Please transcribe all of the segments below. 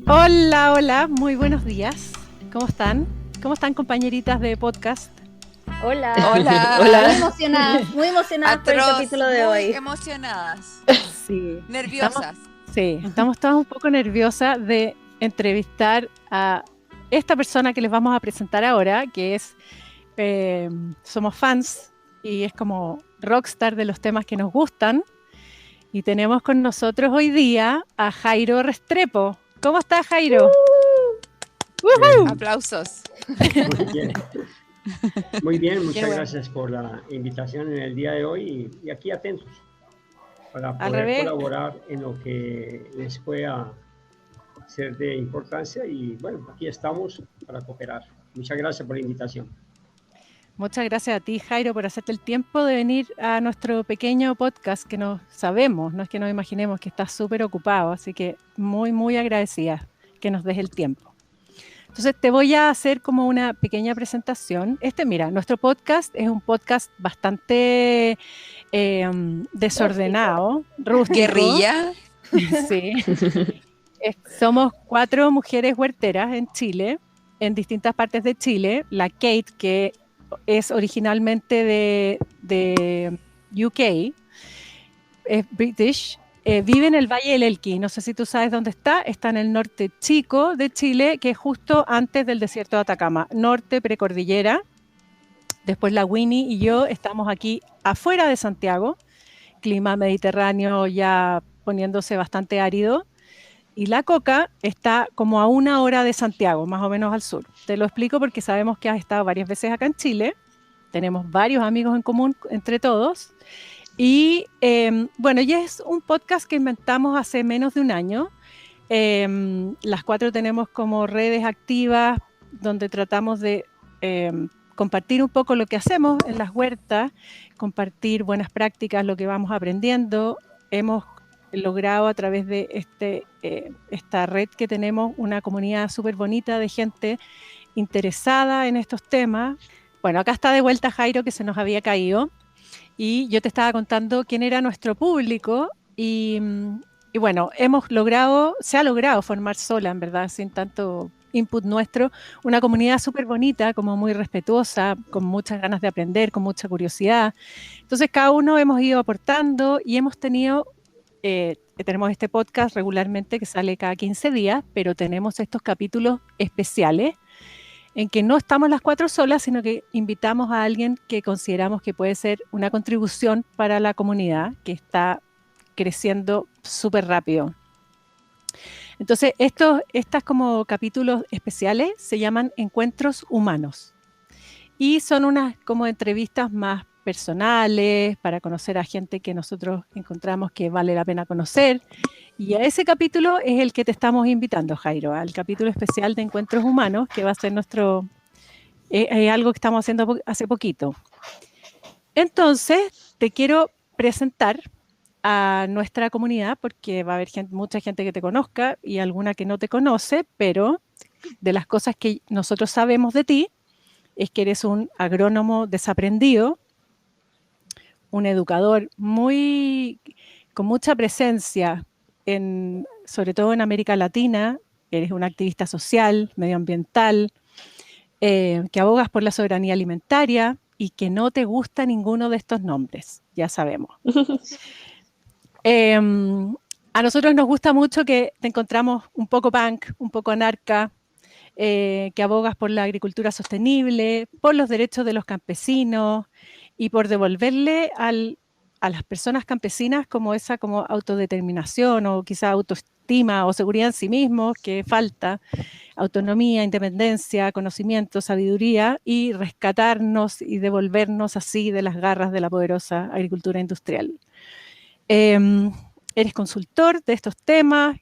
Hola, hola, muy buenos días. ¿Cómo están? ¿Cómo están, compañeritas de podcast? Hola, Hola. muy emocionadas por el Atroz, capítulo de muy hoy. emocionadas, Sí, nerviosas. estamos todas un poco nerviosas de entrevistar a esta persona que les vamos a presentar ahora, que es, eh, somos fans y es como rockstar de los temas que nos gustan. Y tenemos con nosotros hoy día a Jairo Restrepo. ¿Cómo está, Jairo? Eh, Aplausos. Muy bien, muy bien, Qué muchas bueno. gracias por la invitación en el día de hoy y aquí atentos para Al poder revés, colaborar en lo que les pueda ser de importancia y bueno, aquí estamos para cooperar. Muchas gracias por la invitación. muchas gracias a ti, Jairo, por hacerte el tiempo de venir a nuestro pequeño podcast que no sabemos, no es que nos imaginemos que estás súper ocupado, así que muy, muy agradecida que nos des el tiempo. Entonces te voy a hacer como una pequeña presentación. Mira, nuestro podcast es un podcast bastante Rústico. desordenado, rústico. Guerrilla. Sí. Somos 4 mujeres huerteras en Chile, en distintas partes de Chile. La Kate, que es originalmente de UK, es British, vive en el Valle del Elqui. No sé si tú sabes dónde está. Está en el norte chico de Chile, que es justo antes del desierto de Atacama, norte precordillera. Después la Winnie y yo estamos aquí afuera de Santiago, clima mediterráneo ya poniéndose bastante árido. Y la Coca está como a 1 hora de Santiago, más o menos al sur. Te lo explico porque sabemos que has estado varias veces acá en Chile. Tenemos varios amigos en común entre todos. Y bueno, ya es un podcast que inventamos hace menos de un año. Las 4 tenemos como redes activas donde tratamos de compartir un poco lo que hacemos en las huertas, compartir buenas prácticas, lo que vamos aprendiendo. Hemos logrado a través de esta red que tenemos una comunidad súper bonita de gente interesada en estos temas. Bueno, acá está de vuelta Jairo, que se nos había caído, y yo te estaba contando quién era nuestro público y bueno, se ha logrado formar sola, en verdad, sin tanto input nuestro, una comunidad súper bonita, como muy respetuosa, con muchas ganas de aprender, con mucha curiosidad. Entonces, cada uno hemos ido aportando y tenemos este podcast regularmente que sale cada 15 días, pero tenemos estos capítulos especiales en que no estamos las 4 solas, sino que invitamos a alguien que consideramos que puede ser una contribución para la comunidad que está creciendo súper rápido. Entonces, estas como capítulos especiales se llaman encuentros humanos y son unas como entrevistas más personales para conocer a gente que nosotros encontramos que vale la pena conocer. Y a ese capítulo es el que te estamos invitando, Jairo, al capítulo especial de Encuentros Humanos, que va a ser algo que estamos haciendo hace poquito. Entonces, te quiero presentar a nuestra comunidad porque va a haber mucha gente que te conozca y alguna que no te conoce, pero de las cosas que nosotros sabemos de ti es que eres un agrónomo desaprendido, un educador con mucha presencia, sobre todo en América Latina. Eres un activista social, medioambiental, que abogas por la soberanía alimentaria y que no te gusta ninguno de estos nombres, ya sabemos. Eh, a nosotros nos gusta mucho que te encontramos un poco punk, un poco anarca, que abogas por la agricultura sostenible, por los derechos de los campesinos y por devolverle a las personas campesinas como esa como autodeterminación o quizá autoestima o seguridad en sí mismos que falta, autonomía, independencia, conocimiento, sabiduría y rescatarnos y devolvernos así de las garras de la poderosa agricultura industrial. Eh, Eres consultor de estos temas.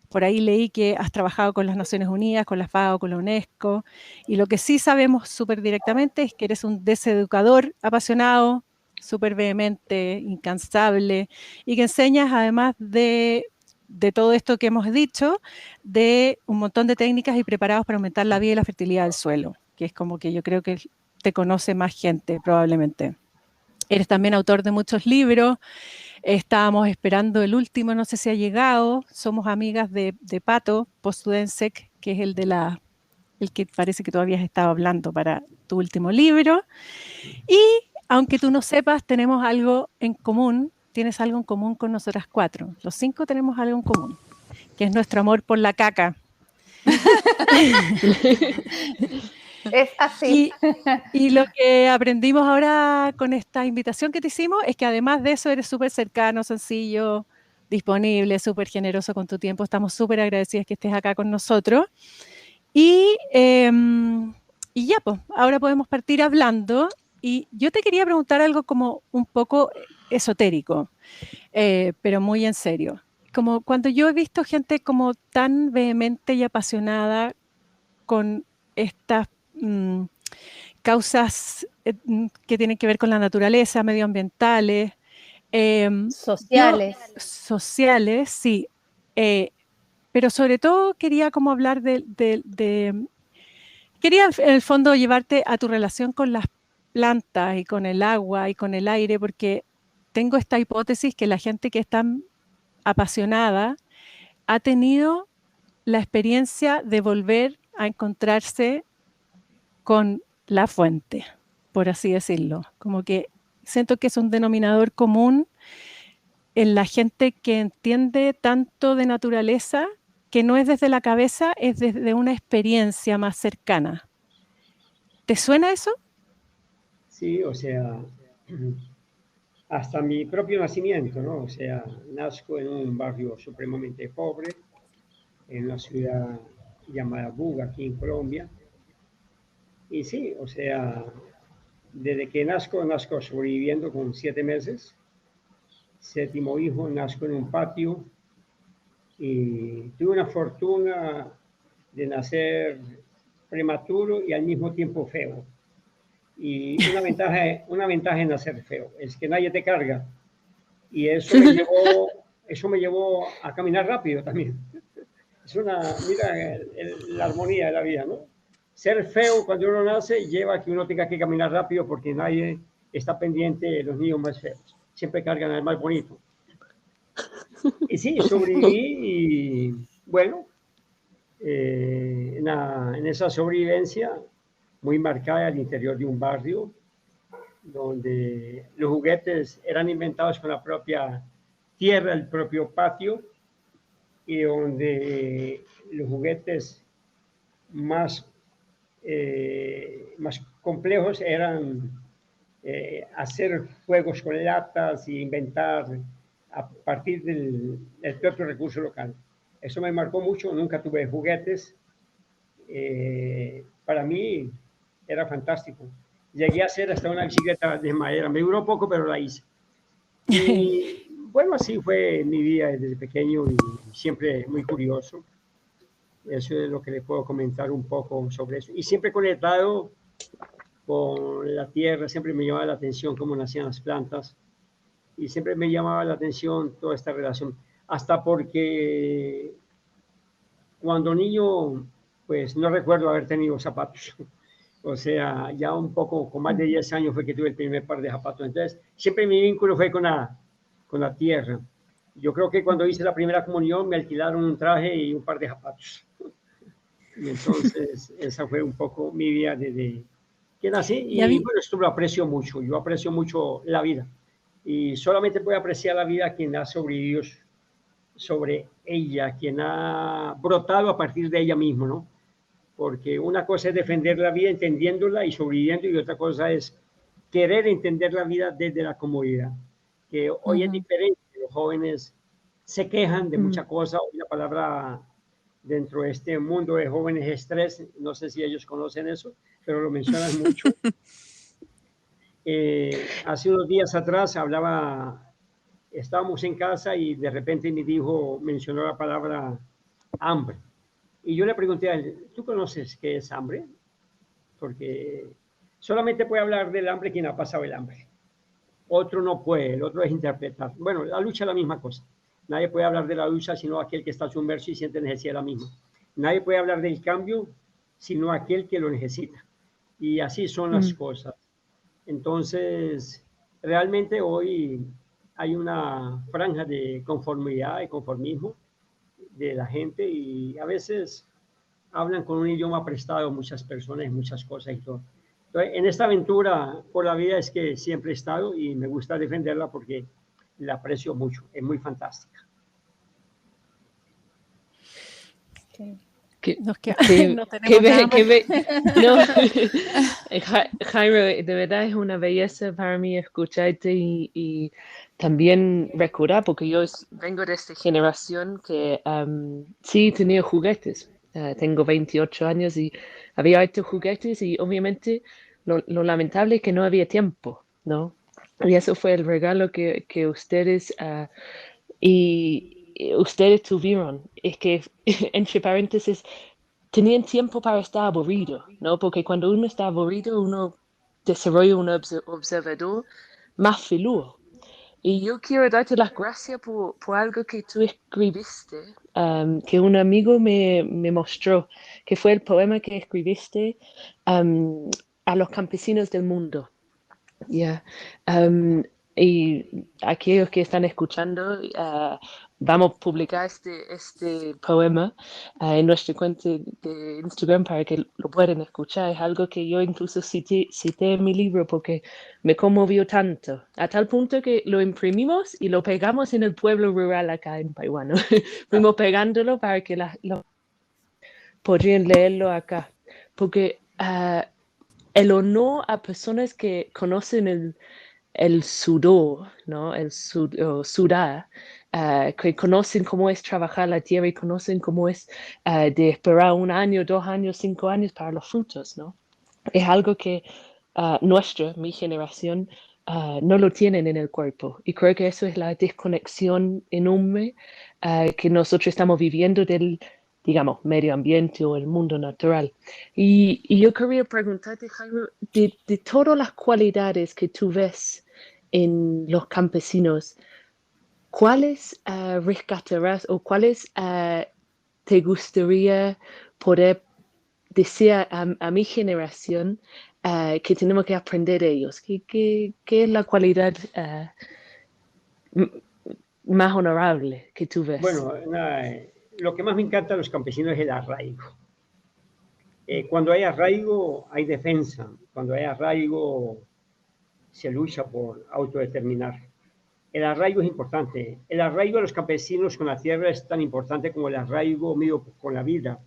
Por ahí leí que has trabajado con las Naciones Unidas, con la FAO, con la UNESCO, y lo que sí sabemos súper directamente es que eres un deseducador apasionado, súper vehemente, incansable, y que enseñas además de todo esto que hemos dicho, de un montón de técnicas y preparados para aumentar la vida y la fertilidad del suelo, que es como que yo creo que te conoce más gente probablemente. Eres también autor de muchos libros, Estábamos esperando el último, no sé si ha llegado. Somos amigas de Pato Postudensek, que es el que parece que todavía has estado hablando para tu último libro. Y aunque tú no sepas, tenemos algo en común. Tienes algo en común con nosotras 4. Los 5 tenemos algo en común, que es nuestro amor por la caca. Es así. Y lo que aprendimos ahora con esta invitación que te hicimos es que además de eso eres súper cercano, sencillo, disponible, súper generoso con tu tiempo. Estamos súper agradecidas que estés acá con nosotros. Y ya, pues, ahora podemos partir hablando. Y yo te quería preguntar algo como un poco esotérico, pero muy en serio. Como cuando yo he visto gente como tan vehemente y apasionada con estas causas que tienen que ver con la naturaleza, medioambientales, Sociales. sociales, sí. Pero sobre todo quería como hablar quería en el fondo llevarte a tu relación con las plantas y con el agua y con el aire, porque tengo esta hipótesis que la gente que es tan apasionada ha tenido la experiencia de volver a encontrarse con la fuente, por así decirlo. Como que siento que es un denominador común en la gente que entiende tanto de naturaleza, que no es desde la cabeza, es desde una experiencia más cercana. ¿Te suena eso? Sí, o sea, hasta mi propio nacimiento, ¿no? O sea, nazco en un barrio supremamente pobre, en una ciudad llamada Buga, aquí en Colombia. Y sí, o sea, desde que nazco sobreviviendo con 7 meses. Séptimo hijo, nazco en un patio y tuve una fortuna de nacer prematuro y al mismo tiempo feo. Y una ventaja en nacer feo es que nadie te carga. Y eso me llevó a caminar rápido también. Mira la armonía de la vida, ¿no? Ser feo cuando uno nace lleva a que uno tenga que caminar rápido porque nadie está pendiente de los niños más feos. Siempre cargan al más bonito. Y sí, sobreviví y bueno, en esa sobrevivencia muy marcada al interior de un barrio donde los juguetes eran inventados con la propia tierra, el propio patio, y donde los juguetes más, más complejos eran hacer juegos con latas e inventar a partir del propio recurso local. Eso me marcó mucho, nunca tuve juguetes. Para mí era fantástico. Llegué a hacer hasta una bicicleta de madera, me duró poco, pero la hice. Y bueno, así fue mi vida desde pequeño y siempre muy curioso. Eso es lo que les puedo comentar un poco sobre eso. Y siempre conectado con la tierra, siempre me llamaba la atención cómo nacían las plantas y siempre me llamaba la atención toda esta relación. Hasta porque cuando niño, pues no recuerdo haber tenido zapatos. O sea, ya un poco, con más de 10 años fue que tuve el primer par de zapatos. Entonces, siempre mi vínculo fue con la tierra. Yo creo que cuando hice la primera comunión me alquilaron un traje y un par de zapatos. Y entonces, esa fue un poco mi vida desde que nací. Y bueno, esto lo aprecio mucho. Yo aprecio mucho la vida. Y solamente puede apreciar la vida quien ha sobrevivido sobre ella, quien ha brotado a partir de ella mismo, ¿no? Porque una cosa es defender la vida entendiéndola y sobreviviendo y otra cosa es querer entender la vida desde la comodidad, que hoy es diferente, los jóvenes se quejan de muchas cosas, hoy la palabra dentro de este mundo de jóvenes es estrés, no sé si ellos conocen eso, pero lo mencionan mucho. Hace unos días atrás estábamos en casa y de repente mi hijo mencionó la palabra hambre. Y yo le pregunté a él, ¿tú conoces qué es hambre? Porque solamente puede hablar del hambre quien ha pasado el hambre. Otro no puede, el otro es interpretar. Bueno, la lucha es la misma cosa. Nadie puede hablar de la lucha sino aquel que está sumerso y siente necesidad de la misma. Nadie puede hablar del cambio sino aquel que lo necesita. Y así son las cosas. Entonces, realmente hoy hay una franja de conformidad, de conformismo de la gente y a veces hablan con un idioma prestado muchas personas, muchas cosas y todo. Entonces, en esta aventura por la vida es que siempre he estado y me gusta defenderla porque la aprecio mucho, es muy fantástica. No tenemos nada más. No, Jairo, de verdad es una belleza para mí escucharte y también recordar, porque yo vengo de esta generación que sí tenía juguetes. Tengo 28 años y había estos juguetes y obviamente lo lamentable es que no había tiempo, ¿no? Y eso fue el regalo que ustedes y ustedes tuvieron. Es que, entre paréntesis, tenían tiempo para estar aburrido, ¿no? Porque cuando uno está aburrido, uno desarrolla un observador más filuo. Y yo quiero darte las gracias por algo que tú escribiste, que un amigo me mostró, que fue el poema que escribiste a los campesinos del mundo. Yeah. Y aquellos que están escuchando, vamos a publicar este poema en nuestra cuenta de Instagram para que lo puedan escuchar. Es algo que yo incluso cité en mi libro porque me conmovió tanto, a tal punto que lo imprimimos y lo pegamos en el pueblo rural acá en Paiwano. Fuimos pegándolo para que podrían leerlo acá, porque el honor a personas que conocen el sudor, ¿no? Sudar, que conocen cómo es trabajar la tierra y conocen cómo es de esperar 1 año, 2 años, 5 años para los frutos, ¿no? Es algo que mi generación, no lo tienen en el cuerpo. Y creo que eso es la desconexión enorme que nosotros estamos viviendo del, digamos, medio ambiente o el mundo natural. Y yo quería preguntarte, Jairo, de todas las cualidades que tú ves en los campesinos, ¿cuáles rescatarás o cuáles te gustaría poder decir a mi generación que tenemos que aprender de ellos? ¿Qué es la cualidad más honorable que tú ves? Bueno, lo que más me encanta de los campesinos es el arraigo. Cuando hay arraigo, hay defensa. Cuando hay arraigo, se lucha por autodeterminar. El arraigo es importante. El arraigo de los campesinos con la tierra es tan importante como el arraigo mío con la vida.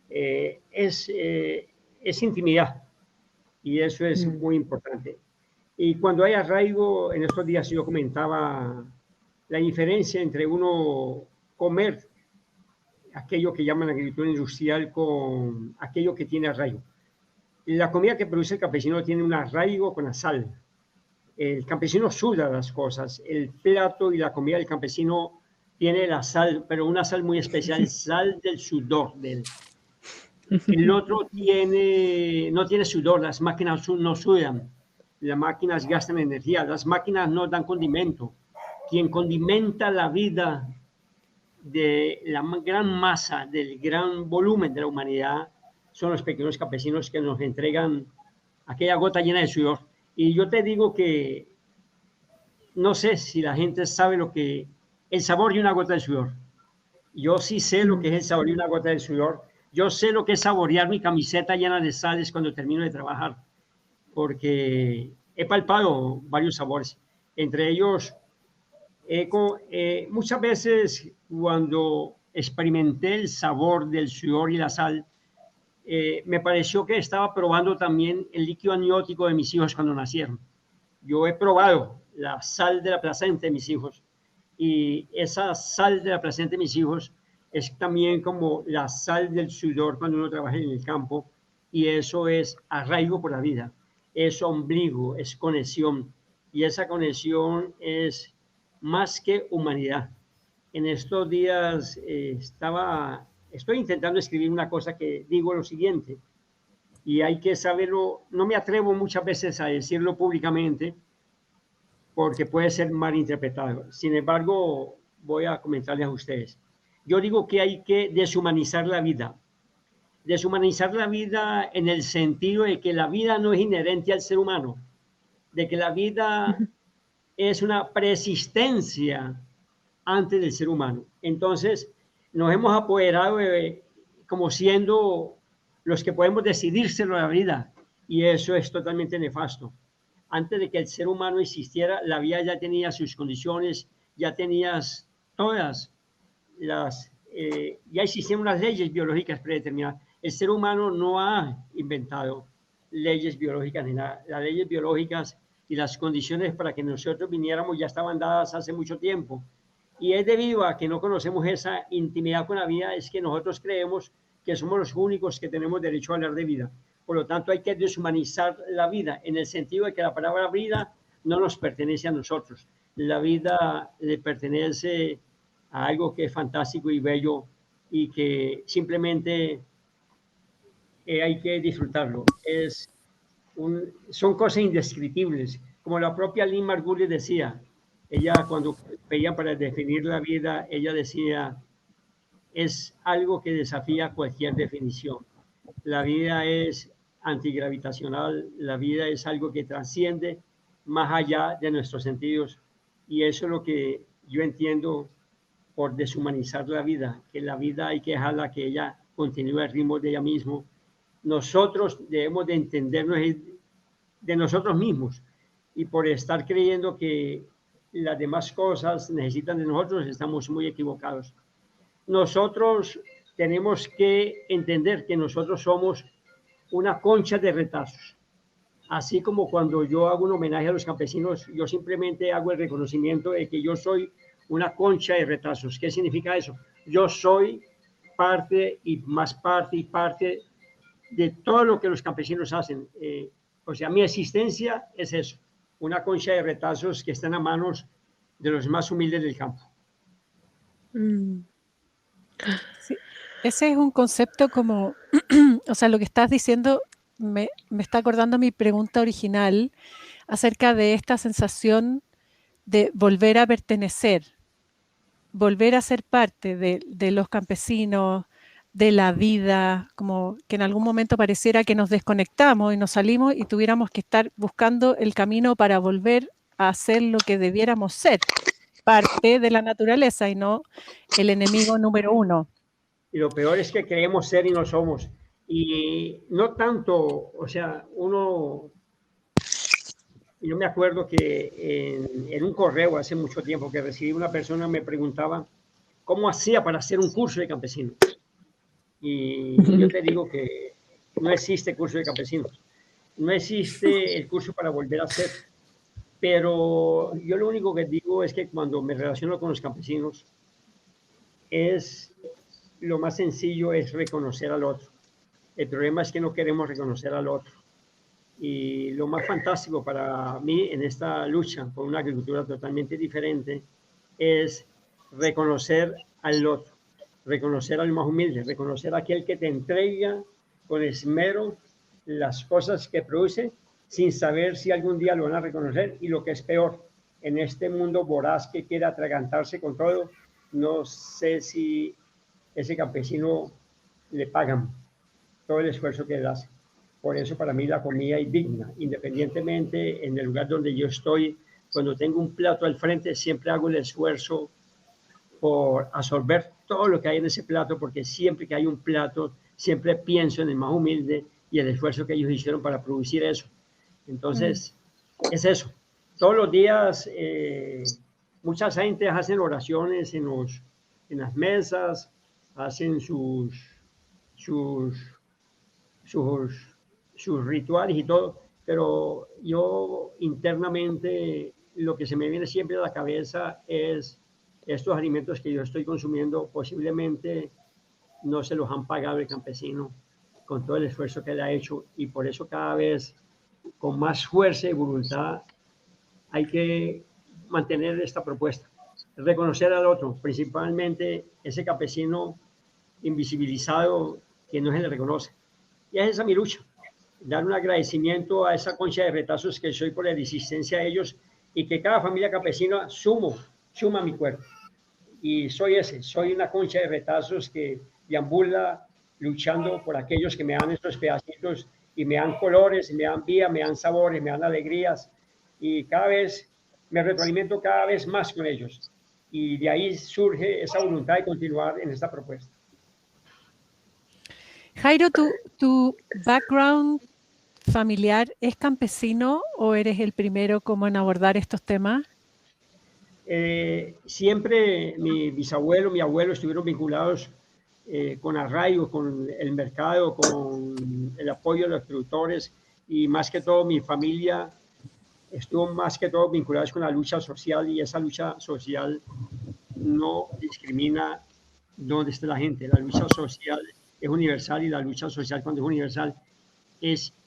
Es intimidad y eso es muy importante. Y cuando hay arraigo, en estos días yo comentaba la diferencia entre uno comer aquello que llaman agricultura industrial con aquello que tiene arraigo. La comida que produce el campesino tiene un arraigo con la sal. El campesino suda las cosas. El plato y la comida del campesino tiene la sal, pero una sal muy especial, sal del sudor de él. El otro no tiene sudor, las máquinas no sudan, las máquinas gastan energía, las máquinas no dan condimento. Quien condimenta la vida de la gran masa, del gran volumen de la humanidad, son los pequeños campesinos que nos entregan aquella gota llena de sudor. Y yo te digo que no sé si la gente sabe el sabor de una gota de sudor. Yo sí sé lo que es el sabor de una gota de sudor. Yo sé lo que es saborear mi camiseta llena de sales cuando termino de trabajar, porque he palpado varios sabores. Entre ellos, muchas veces cuando experimenté el sabor del sudor y la sal, me pareció que estaba probando también el líquido amniótico de mis hijos cuando nacieron. Yo he probado la sal de la placenta de mis hijos y esa sal de la placenta de mis hijos es también como la sal del sudor cuando uno trabaja en el campo y eso es arraigo por la vida, es ombligo, es conexión y esa conexión es más que humanidad. En estos días estoy intentando escribir una cosa que digo lo siguiente y hay que saberlo, no me atrevo muchas veces a decirlo públicamente porque puede ser malinterpretado. Sin embargo, voy a comentarles a ustedes. Yo digo que hay que deshumanizar la vida. Deshumanizar la vida en el sentido de que la vida no es inherente al ser humano, de que la vida es una preexistencia antes del ser humano. Entonces, nos hemos apoderado como siendo los que podemos decidirse la vida, y eso es totalmente nefasto. Antes de que el ser humano existiera, la vida ya tenía sus condiciones, ya tenías todas ya existían unas leyes biológicas predeterminadas. El ser humano no ha inventado leyes biológicas ni nada. Las leyes biológicas y las condiciones para que nosotros viniéramos ya estaban dadas hace mucho tiempo. Y es debido a que no conocemos esa intimidad con la vida, es que nosotros creemos que somos los únicos que tenemos derecho a hablar de vida. Por lo tanto, hay que deshumanizar la vida, en el sentido de que la palabra vida no nos pertenece a nosotros. La vida le pertenece a algo que es fantástico y bello y que simplemente hay que disfrutarlo. Son cosas indescriptibles. Como la propia Lynn Margulis decía, ella cuando pedía para definir la vida, ella decía, es algo que desafía cualquier definición. La vida es antigravitacional, la vida es algo que trasciende más allá de nuestros sentidos, y eso es lo que yo entiendo por deshumanizar la vida, que la vida hay que dejarla que ella continúe al ritmo de ella misma. Nosotros debemos de entendernos de nosotros mismos, y por estar creyendo que las demás cosas necesitan de nosotros, estamos muy equivocados. Nosotros tenemos que entender que nosotros somos una concha de retazos. Así como cuando yo hago un homenaje a los campesinos, yo simplemente hago el reconocimiento de que yo soy una concha de retazos. ¿Qué significa eso? Yo soy parte y más parte de todo lo que los campesinos hacen. O sea, mi existencia es eso, una concha de retazos que están a manos de los más humildes del campo. Sí, ese es un concepto como, o sea, lo que estás diciendo me está acordando mi pregunta original acerca de esta sensación de volver a pertenecer, volver a ser parte de los campesinos, de la vida, como que en algún momento pareciera que nos desconectamos y nos salimos y tuviéramos que estar buscando el camino para volver a hacer lo que debiéramos ser, parte de la naturaleza y no el enemigo número uno. Y lo peor es que creemos ser y no somos. Y no tanto, o sea, yo me acuerdo que en un correo hace mucho tiempo que recibí una persona me preguntaba cómo hacía para hacer un curso de campesino. Y yo te digo que no existe curso de campesinos, no existe el curso para volver a ser. Pero yo lo único que digo es que cuando me relaciono con los campesinos, lo más sencillo es reconocer al otro. El problema es que no queremos reconocer al otro. Y lo más fantástico para mí en esta lucha por una agricultura totalmente diferente es reconocer al otro, reconocer al más humilde, reconocer a aquel que te entrega con esmero las cosas que produce sin saber si algún día lo van a reconocer. Y lo que es peor, en este mundo voraz que quiere atragantarse con todo, no sé si ese campesino le pagan todo el esfuerzo que él hace. Por eso para mí la comida es digna, independientemente en el lugar donde yo estoy. Cuando tengo un plato al frente, siempre hago el esfuerzo por absorber todo lo que hay en ese plato, porque siempre que hay un plato, siempre pienso en el más humilde y el esfuerzo que ellos hicieron para producir eso. Entonces, es eso. Todos los días, muchas gentes hacen oraciones en las mesas, hacen sus rituales y todo, pero yo internamente lo que se me viene siempre a la cabeza es estos alimentos que yo estoy consumiendo, posiblemente no se los han pagado el campesino con todo el esfuerzo que él ha hecho, y por eso cada vez con más fuerza y voluntad hay que mantener esta propuesta, reconocer al otro, principalmente ese campesino invisibilizado que no se le reconoce. Y esa es mi lucha, dar un agradecimiento a esa concha de retazos que soy por la existencia de ellos, y que cada familia campesina suma mi cuerpo. Y soy una concha de retazos que deambula luchando por aquellos que me dan estos pedacitos y me dan colores, me dan vida, me dan sabores, me dan alegrías. Y cada vez me retroalimento cada vez más con ellos. Y de ahí surge esa voluntad de continuar en esta propuesta. Jairo, ¿tu background familiar es campesino o eres el primero como en abordar estos temas? Siempre mi bisabuelo, mi abuelo estuvieron vinculados con arraigo, con el mercado, con el apoyo de los productores y más que todo mi familia estuvo más que todo vinculada con la lucha social y esa lucha social no discrimina dónde esté la gente. La lucha social es universal y la lucha social cuando es universal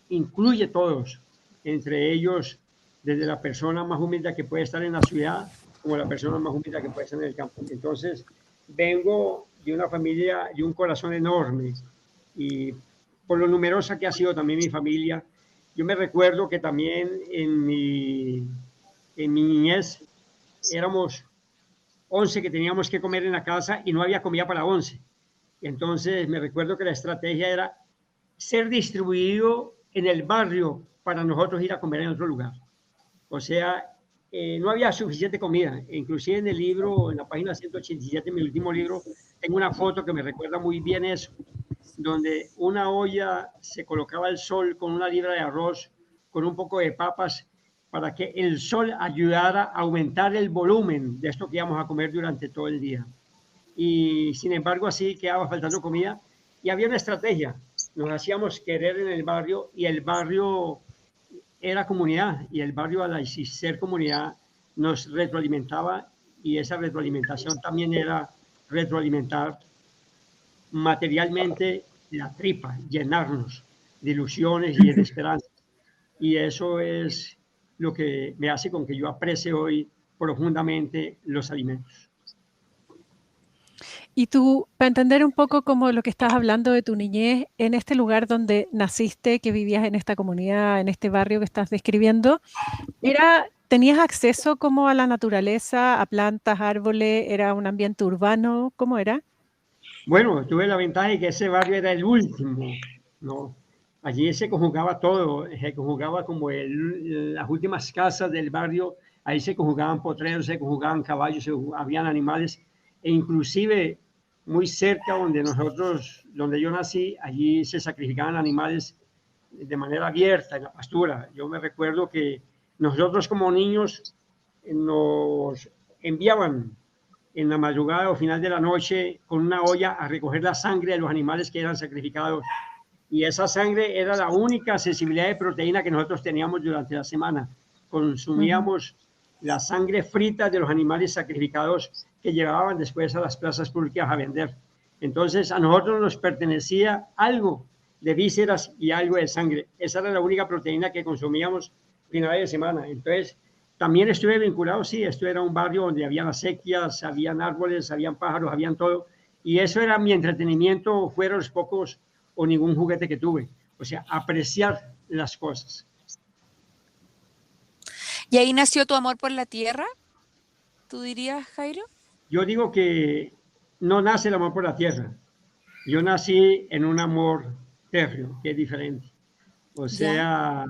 incluye a todos, entre ellos desde la persona más humilde que puede estar en la ciudad como la persona más humilde que puede estar en el campo. Entonces, vengo de una familia y un corazón enorme y por lo numerosa que ha sido también mi familia, yo me recuerdo que también en mi niñez éramos 11 que teníamos que comer en la casa y no había comida para 11. Entonces me recuerdo que la estrategia era ser distribuido en el barrio para nosotros ir a comer en otro lugar. O sea, no había suficiente comida. Inclusive en el libro, en la página 187, mi último libro, tengo una foto que me recuerda muy bien eso, donde una olla se colocaba al sol con una libra de arroz, con un poco de papas, para que el sol ayudara a aumentar el volumen de esto que íbamos a comer durante todo el día. Y sin embargo así quedaba faltando comida y había una estrategia. Nos hacíamos querer en el barrio y el barrio era comunidad y el barrio al ser comunidad nos retroalimentaba y esa retroalimentación también era retroalimentar materialmente la tripa, llenarnos de ilusiones y de esperanzas. Y eso es lo que me hace con que yo aprecie hoy profundamente los alimentos. Y tú, para entender un poco como lo que estás hablando de tu niñez, en este lugar donde naciste, que vivías en esta comunidad, en este barrio que estás describiendo, ¿tenías acceso como a la naturaleza, a plantas, árboles? ¿Era un ambiente urbano? ¿Cómo era? Bueno, tuve la ventaja de que ese barrio era el último, ¿no? Allí se conjugaba todo, se conjugaba como las últimas casas del barrio, ahí se conjugaban potreros, se conjugaban caballos, habían animales, e inclusive muy cerca donde yo nací, allí se sacrificaban animales de manera abierta en la pastura. Yo me recuerdo que nosotros como niños nos enviaban en la madrugada o final de la noche con una olla a recoger la sangre de los animales que eran sacrificados. Y esa sangre era la única accesibilidad de proteína que nosotros teníamos durante la semana. Consumíamos la sangre frita de los animales sacrificados que llevaban después a las plazas públicas a vender. Entonces a nosotros nos pertenecía algo de vísceras y algo de sangre. Esa era la única proteína que consumíamos finales de semana. Entonces también estuve vinculado, sí, esto era un barrio donde habían acequias, habían árboles, habían pájaros, habían todo. Y eso era mi entretenimiento, fueron los pocos o ningún juguete que tuve. O sea, apreciar las cosas. ¿Y ahí nació tu amor por la tierra? ¿Tú dirías, Jairo? Yo digo que no nace el amor por la tierra. Yo nací en un amor férreo, que es diferente. O sea,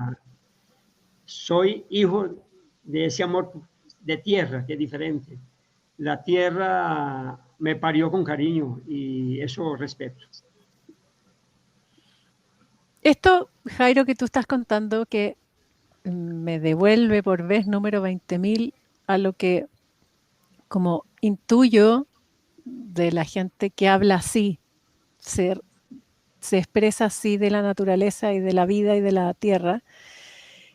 soy hijo de ese amor de tierra, que es diferente. La tierra me parió con cariño y eso respeto. Esto, Jairo, que tú estás contando, que me devuelve por vez número 20.000 a lo que como intuyo de la gente que habla así, se expresa así de la naturaleza y de la vida y de la tierra.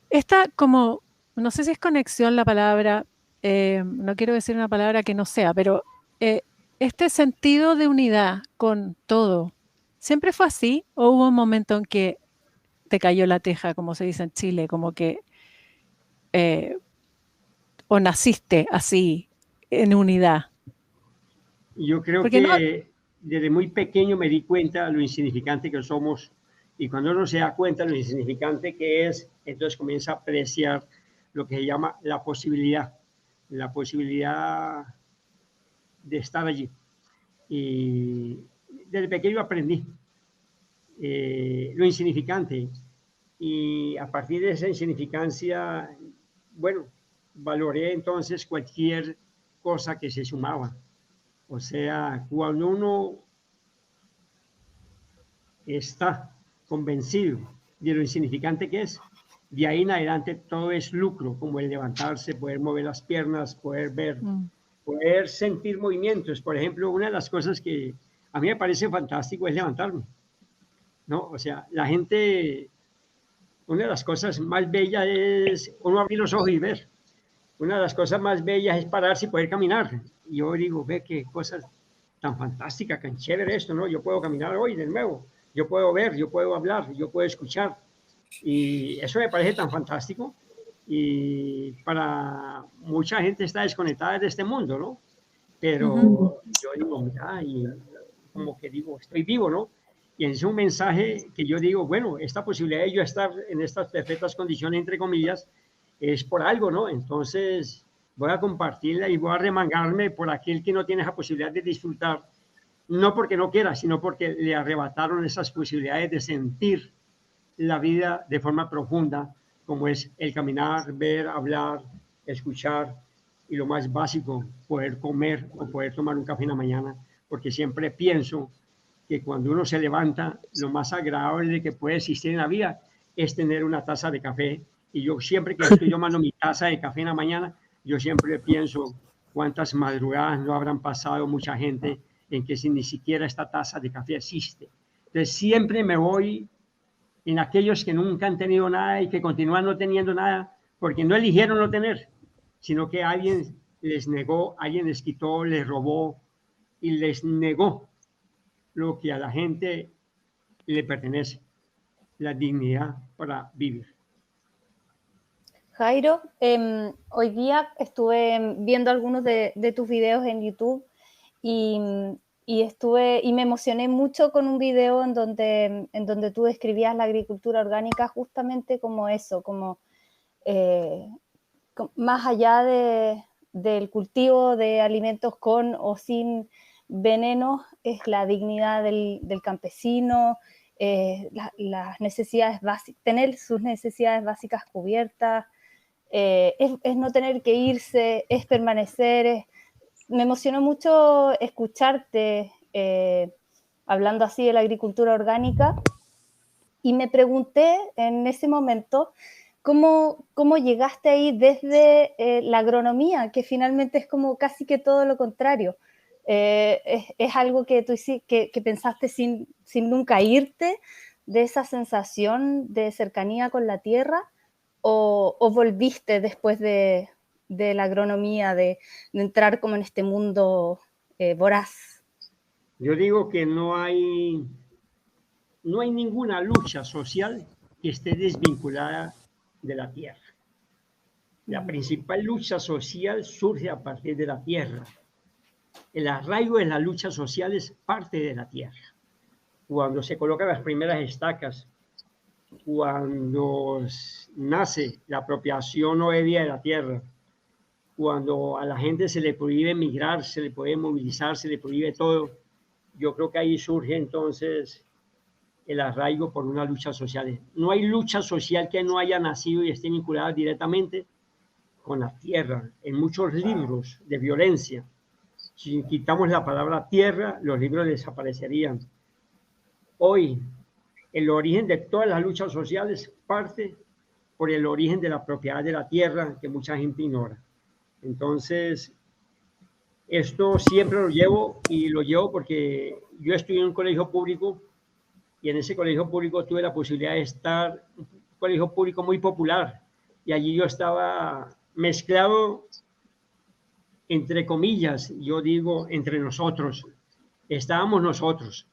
Esta como, no sé si es conexión la palabra, no quiero decir una palabra que no sea, pero este sentido de unidad con todo, ¿siempre fue así o hubo un momento en que te cayó la teja, como se dice en Chile, como que o naciste así en unidad? Yo creo Porque no, que desde muy pequeño me di cuenta de lo insignificante que somos y cuando uno se da cuenta de lo insignificante que es, entonces comienza a apreciar lo que se llama la posibilidad de estar allí. Y desde pequeño aprendí lo insignificante y a partir de esa insignificancia, bueno, valoré entonces cualquier cosa que se sumaba. O sea, cuando uno está convencido de lo insignificante que es, de ahí en adelante todo es lucro, como el levantarse, poder mover las piernas, poder ver, poder sentir movimientos. Por ejemplo, una de las cosas que a mí me parece fantástico es levantarme, ¿no? O sea, la gente, una de las cosas más bellas es uno abrir los ojos y ver. Una de las cosas más bellas es pararse y poder caminar. Y yo digo, ve qué cosas tan fantásticas, tan chévere esto, ¿no? Yo puedo caminar hoy de nuevo, yo puedo ver, yo puedo hablar, yo puedo escuchar. Y eso me parece tan fantástico. Y para mucha gente está desconectada de este mundo, ¿no? Pero yo digo, mira, y como que digo, estoy vivo, ¿no? Y es un mensaje que yo digo, bueno, esta posibilidad de yo estar en estas perfectas condiciones, entre comillas, es por algo, ¿no? Entonces voy a compartirla y voy a remangarme por aquel que no tiene esa posibilidad de disfrutar, no porque no quiera, sino porque le arrebataron esas posibilidades de sentir la vida de forma profunda, como es el caminar, ver, hablar, escuchar y lo más básico, poder comer o poder tomar un café en la mañana, porque siempre pienso que cuando uno se levanta, lo más agradable que puede existir en la vida es tener una taza de café. Y yo siempre que estoy tomando mi taza de café en la mañana, yo siempre pienso cuántas madrugadas no habrán pasado mucha gente en que si ni siquiera esta taza de café existe. Entonces siempre me voy en aquellos que nunca han tenido nada y que continúan no teniendo nada porque no eligieron no tener, sino que alguien les negó, alguien les quitó, les robó y les negó lo que a la gente le pertenece, la dignidad para vivir. Jairo, hoy día estuve viendo algunos de tus videos en YouTube y me emocioné mucho con un video en donde tú describías la agricultura orgánica justamente como eso, como más allá del cultivo de alimentos con o sin venenos, es la dignidad del campesino, las necesidades básicas, tener sus necesidades básicas cubiertas, es no tener que irse, es permanecer. Me emocionó mucho escucharte hablando así de la agricultura orgánica y me pregunté en ese momento cómo llegaste ahí desde la agronomía, que finalmente es como casi que todo lo contrario. Es algo que tú que pensaste sin nunca irte de esa sensación de cercanía con la tierra, o volviste después de la agronomía, de entrar como en este mundo voraz? Yo digo que no hay ninguna lucha social que esté desvinculada de la tierra. La principal lucha social surge a partir de la tierra. El arraigo de la lucha social es parte de la tierra. Cuando se colocan las primeras estacas, cuando nace la apropiación obvia de la tierra, cuando a la gente se le prohíbe migrar, se le puede movilizar, se le prohíbe todo, yo creo que ahí surge entonces el arraigo por una lucha social. No hay lucha social que no haya nacido y esté vinculada directamente con la tierra. En muchos libros de violencia, si quitamos la palabra tierra, los libros desaparecerían. Hoy, el origen de todas las luchas sociales parte por el origen de la propiedad de la tierra, que mucha gente ignora. Entonces, esto siempre lo llevo porque yo estudié en un colegio público y en ese colegio público tuve la posibilidad de estar, un colegio público muy popular, y allí yo estaba mezclado, entre comillas, yo digo entre nosotros, estábamos nosotros,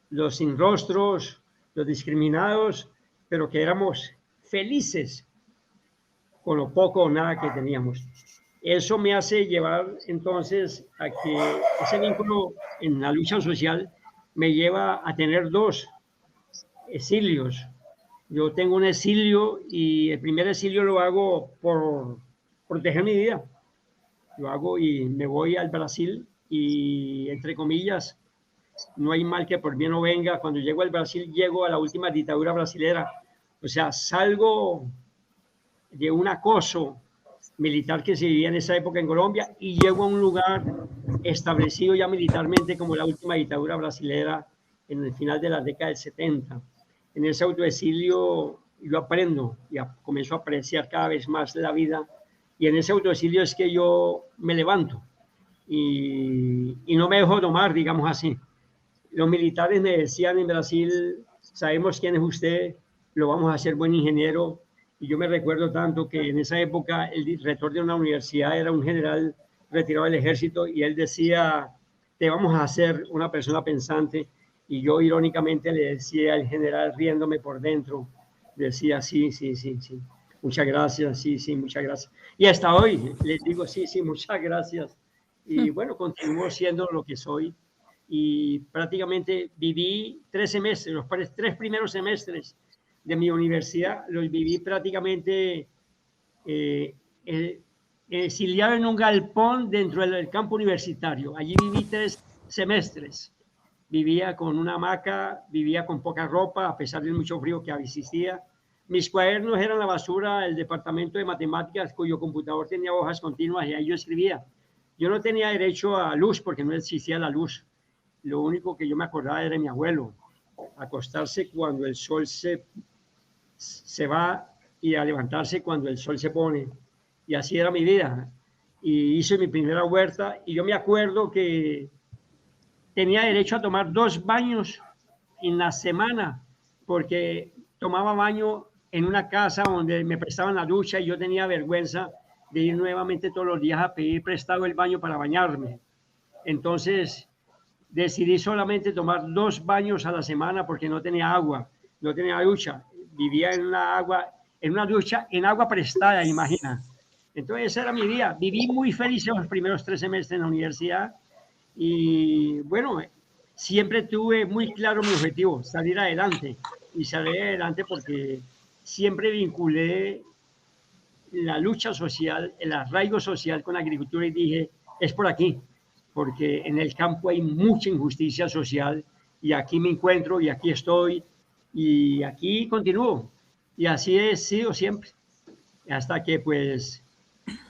los sin rostros, los discriminados, pero que éramos felices con lo poco o nada que teníamos. Eso me hace llevar entonces a que ese vínculo en la lucha social me lleva a tener dos exilios. Yo tengo un exilio y el primer exilio lo hago por proteger mi vida. Lo hago y me voy al Brasil y, entre comillas, no hay mal que por bien no venga. Cuando llego al Brasil, llego a la última dictadura brasilera. O sea, salgo de un acoso, militar que se vivía en esa época en Colombia y llego a un lugar establecido ya militarmente como la última dictadura brasilera en el final de la década del 70. En ese autoexilio yo aprendo y comienzo a apreciar cada vez más la vida y en ese autoexilio es que yo me levanto y no me dejo tomar, digamos así. Los militares me decían en Brasil, sabemos quién es usted, lo vamos a hacer buen ingeniero. Y yo me recuerdo tanto que en esa época el rector de una universidad era un general retirado del ejército y él decía, te vamos a hacer una persona pensante. Y yo irónicamente le decía al general, riéndome por dentro, decía, sí, sí, sí, sí, muchas gracias, sí, sí, muchas gracias. Y hasta hoy les digo, sí, sí, muchas gracias. Y bueno, continúo siendo lo que soy. Y prácticamente viví 3 semestres, los 3 primeros semestres de mi universidad los viví prácticamente exiliado en un galpón dentro del campo universitario. Allí viví 3 semestres. Vivía con una hamaca, vivía con poca ropa, a pesar del mucho frío que existía. Mis cuadernos eran la basura del departamento de matemáticas, cuyo computador tenía hojas continuas y ahí yo escribía. Yo no tenía derecho a luz porque no existía la luz. Lo único que yo me acordaba era de mi abuelo, acostarse cuando el sol se va y a levantarse cuando el sol se pone. Y así era mi vida. Y hice mi primera huerta y yo me acuerdo que tenía derecho a tomar 2 baños en la semana porque tomaba baño en una casa donde me prestaban la ducha y yo tenía vergüenza de ir nuevamente todos los días a pedir prestado el baño para bañarme. Entonces decidí solamente tomar 2 baños a la semana porque no tenía agua, no tenía ducha. Vivía en una ducha en agua prestada, imagina. Entonces esa era mi vida. Viví muy feliz en los primeros 3 semestres en la universidad y bueno, siempre tuve muy claro mi objetivo, salir adelante. Y salir adelante porque siempre vinculé la lucha social, el arraigo social con la agricultura y dije, es por aquí, porque en el campo hay mucha injusticia social y aquí me encuentro y aquí estoy y aquí continúo. Y así he sido siempre, hasta que pues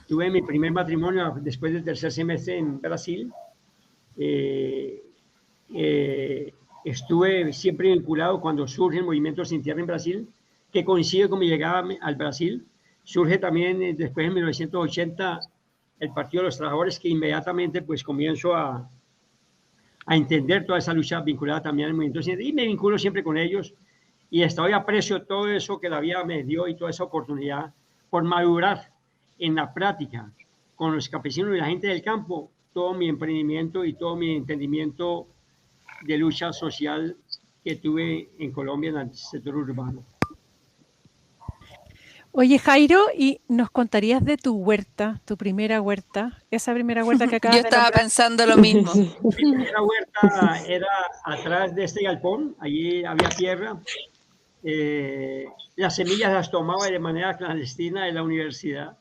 tuve mi primer matrimonio después del 3er semestre en Brasil. Estuve siempre vinculado cuando surge el movimiento Sin Tierra en Brasil, que coincide con mi llegada al Brasil. Surge también después en 1980 el Partido de los Trabajadores, que inmediatamente pues comienzo a entender toda esa lucha vinculada también al movimiento Sin Tierra y me vinculo siempre con ellos y hasta hoy aprecio todo eso que la vida me dio y toda esa oportunidad por madurar en la práctica con los campesinos y la gente del campo, todo mi emprendimiento y todo mi entendimiento de lucha social que tuve en Colombia en el sector urbano. Oye, Jairo, ¿y nos contarías de tu huerta, tu primera huerta? Esa primera huerta que acabas Yo de estaba nombrar. pensando lo mismo. Mi primera huerta era atrás de este galpón, allí había tierra. Las semillas las tomaba de manera clandestina de la universidad.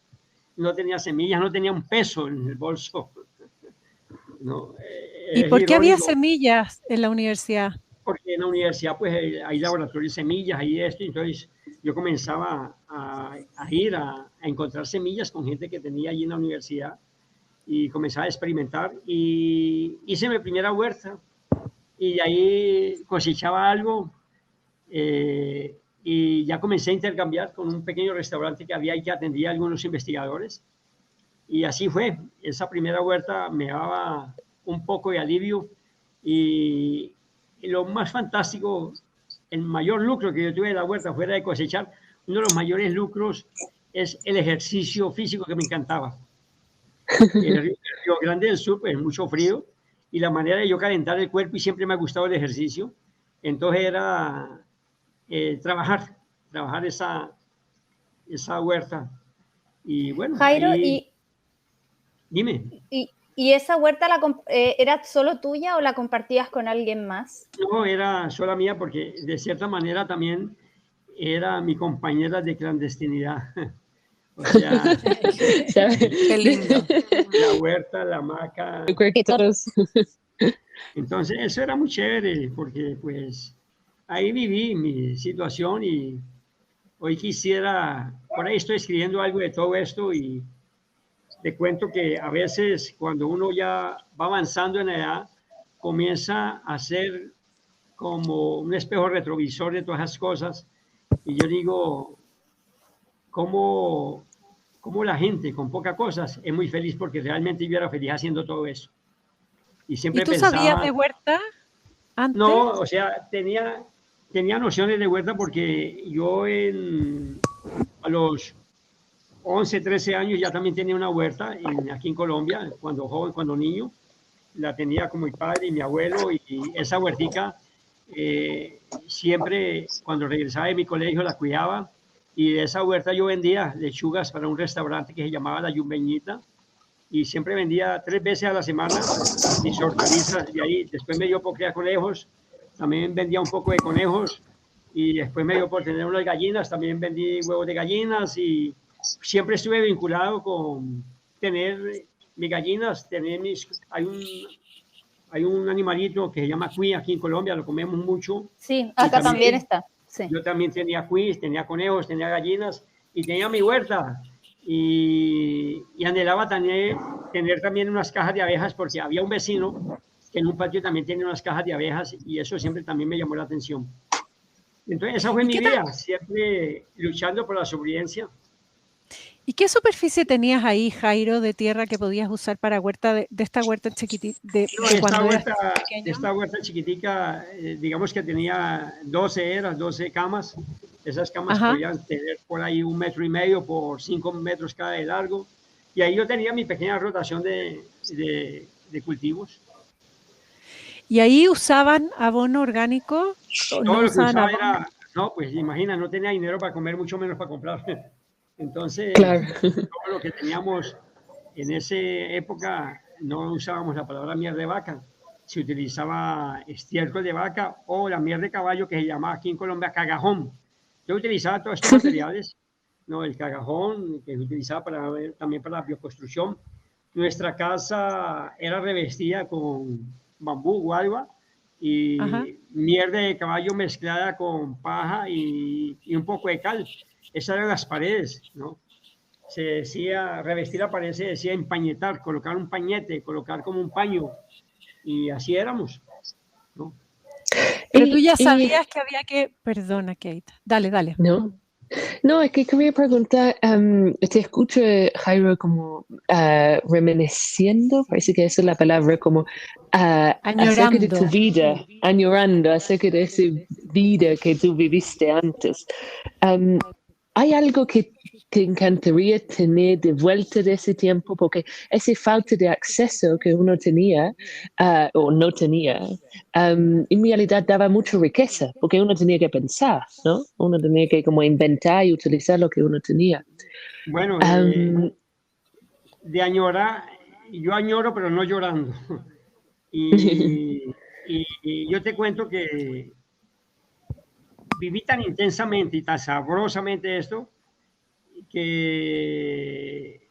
No tenía semillas, no tenía un peso en el bolso. No, ¿Y por qué había irónico, semillas en la universidad? porque en la universidad pues hay laboratorios de semillas y esto, entonces yo comenzaba a ir a encontrar semillas con gente que tenía allí en la universidad y comenzaba a experimentar y hice mi primera huerta y de ahí cosechaba algo y ya comencé a intercambiar con un pequeño restaurante que había y que atendía a algunos investigadores y así fue. Esa primera huerta me daba un poco de alivio y lo más fantástico, el mayor lucro que yo tuve de la huerta fuera de cosechar, uno de los mayores lucros es el ejercicio físico que me encantaba. El Río Grande del Sur, pues mucho frío y la manera de yo calentar el cuerpo y siempre me ha gustado el ejercicio. Entonces era trabajar esa huerta. Y bueno, Jairo, ahí, dime. ¿Y esa huerta era solo tuya o la compartías con alguien más? No, era sola mía porque de cierta manera también era mi compañera de clandestinidad. O sea, Qué lindo. la huerta, la hamaca. Huerquitos. Entonces, eso era muy chévere porque pues ahí viví mi situación y hoy quisiera, por ahí estoy escribiendo algo de todo esto y le cuento que a veces cuando uno ya va avanzando en la edad, comienza a ser como un espejo retrovisor de todas esas cosas. Y yo digo, ¿cómo, cómo la gente con pocas cosas es muy feliz? Porque realmente yo era feliz haciendo todo eso. Y ¿Y siempre tú sabías pensaba, de huerta antes? no, o sea, tenía nociones de huerta porque yo a los 11, 13 años ya también tenía una huerta aquí en Colombia, cuando joven, cuando niño. La tenía con mi padre y mi abuelo y esa huertica siempre cuando regresaba de mi colegio la cuidaba y de esa huerta yo vendía lechugas para un restaurante que se llamaba La Yumbeñita y siempre vendía 3 veces a la semana mis hortalizas y ahí después me dio por criar conejos, también vendía un poco de conejos y después me dio por tener unas gallinas, también vendí huevos de gallinas y siempre estuve vinculado con tener mis gallinas, hay un animalito que se llama cuy aquí en Colombia, lo comemos mucho. Sí, acá también está. Sí. Yo también tenía cuis, tenía conejos, tenía gallinas y tenía mi huerta. Y anhelaba tener también unas cajas de abejas porque había un vecino que en un patio también tenía unas cajas de abejas y eso siempre también me llamó la atención. Entonces esa fue ¿Y mi qué tal? vida, siempre luchando por la sobrevivencia. ¿Y qué superficie tenías ahí, Jairo, de tierra que podías usar para huerta de esta huerta chiquitita No, de cuando eras pequeño? esta huerta chiquitica, digamos que tenía 12 camas. Esas camas Ajá. podían tener por ahí 1,5 metros por 5 metros cada de largo. Y ahí yo tenía mi pequeña rotación de cultivos. ¿Y ahí usaban abono orgánico o no Todo lo que usaban usaba abono? era, no, pues imagina, no tenía dinero para comer, mucho menos para comprar. Entonces, Claro. todo lo que teníamos en esa época, no usábamos la palabra miel de vaca, se utilizaba estiércol de vaca o la miel de caballo que se llama aquí en Colombia cagajón. Yo utilizaba todos estos materiales, ¿no? El cagajón que se utilizaba también para la bioconstrucción. Nuestra casa era revestida con bambú, guayba, Ajá. y miel de caballo mezclada con paja y un poco de cal. Esas eran las paredes, ¿no? Se decía, revestir la pared se decía empañetar, colocar un pañete, colocar como un paño, y así éramos, ¿no? Pero tú ya Y sabías que había que... Perdona, Kate. Dale, dale. no, no, es que quería preguntar, te escucho, Jairo, como reminisciendo, parece que esa es la palabra, como acerca de tu Añorando. vida, añorando acerca de esa vida que tú viviste antes. ¿Hay algo que te encantaría tener de vuelta de ese tiempo? Porque esa falta de acceso que uno tenía o no tenía, en realidad daba mucha riqueza, porque uno tenía que pensar, ¿no? Uno tenía que como inventar y utilizar lo que uno tenía. Bueno, Um, de añorar, yo añoro, pero no llorando. Y yo te cuento que viví tan intensamente y tan sabrosamente esto que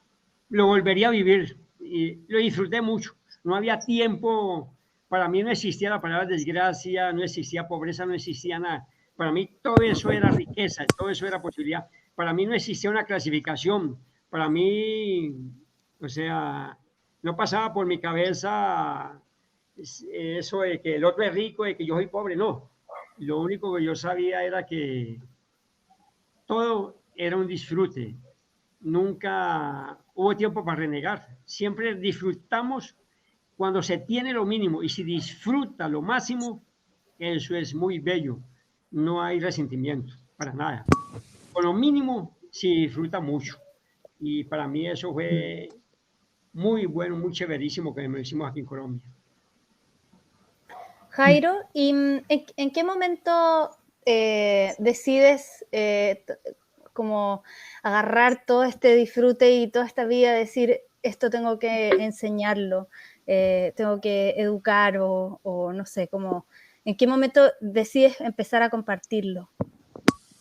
lo volvería a vivir y lo disfruté mucho. No había tiempo, para mí no existía la palabra desgracia, no existía pobreza, no existía nada. Para mí todo eso era riqueza, todo eso era posibilidad. Para mí no existía una clasificación. Para mí, o sea, no pasaba por mi cabeza eso de que el otro es rico, de que yo soy pobre, no. Lo único que yo sabía era que todo era un disfrute. Nunca hubo tiempo para renegar. Siempre disfrutamos cuando se tiene lo mínimo y si disfruta lo máximo, eso es muy bello. No hay resentimiento para nada. Con lo mínimo se disfruta mucho. Y para mí eso fue muy bueno, muy chéverísimo que me hicimos aquí en Colombia. Jairo, ¿y en qué momento decides como agarrar todo este disfrute y toda esta vida, decir, esto tengo que enseñarlo, tengo que educar o no sé, como, ¿en qué momento decides empezar a compartirlo?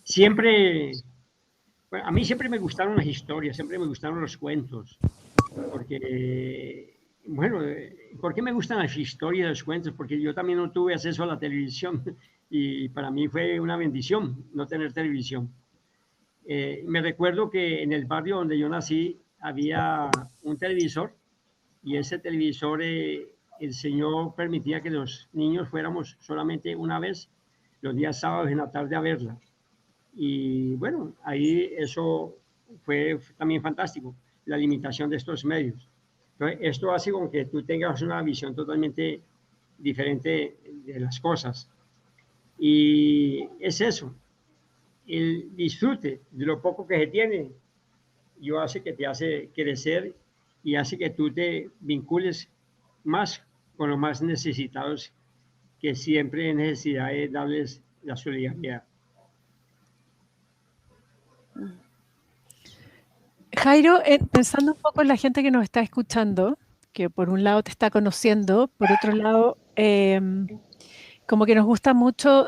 Siempre, bueno, a mí siempre me gustaron las historias, siempre me gustaron los cuentos, porque, bueno, ¿por qué me gustan las historias, los cuentos? Porque yo también no tuve acceso a la televisión y para mí fue una bendición no tener televisión. Me recuerdo que en el barrio donde yo nací había un televisor y ese televisor, el Señor permitía que los niños fuéramos solamente una vez los días sábados en la tarde a verla. Y bueno, ahí eso fue también fantástico, la limitación de estos medios. Entonces, esto hace con que tú tengas una visión totalmente diferente de las cosas. Y es eso, el disfrute de lo poco que se tiene, yo hace que te hace crecer y hace que tú te vincules más con los más necesitados, que siempre hay necesidad de darles la solidaridad. Jairo, pensando un poco en la gente que nos está escuchando, que por un lado te está conociendo, por otro lado, como que nos gusta mucho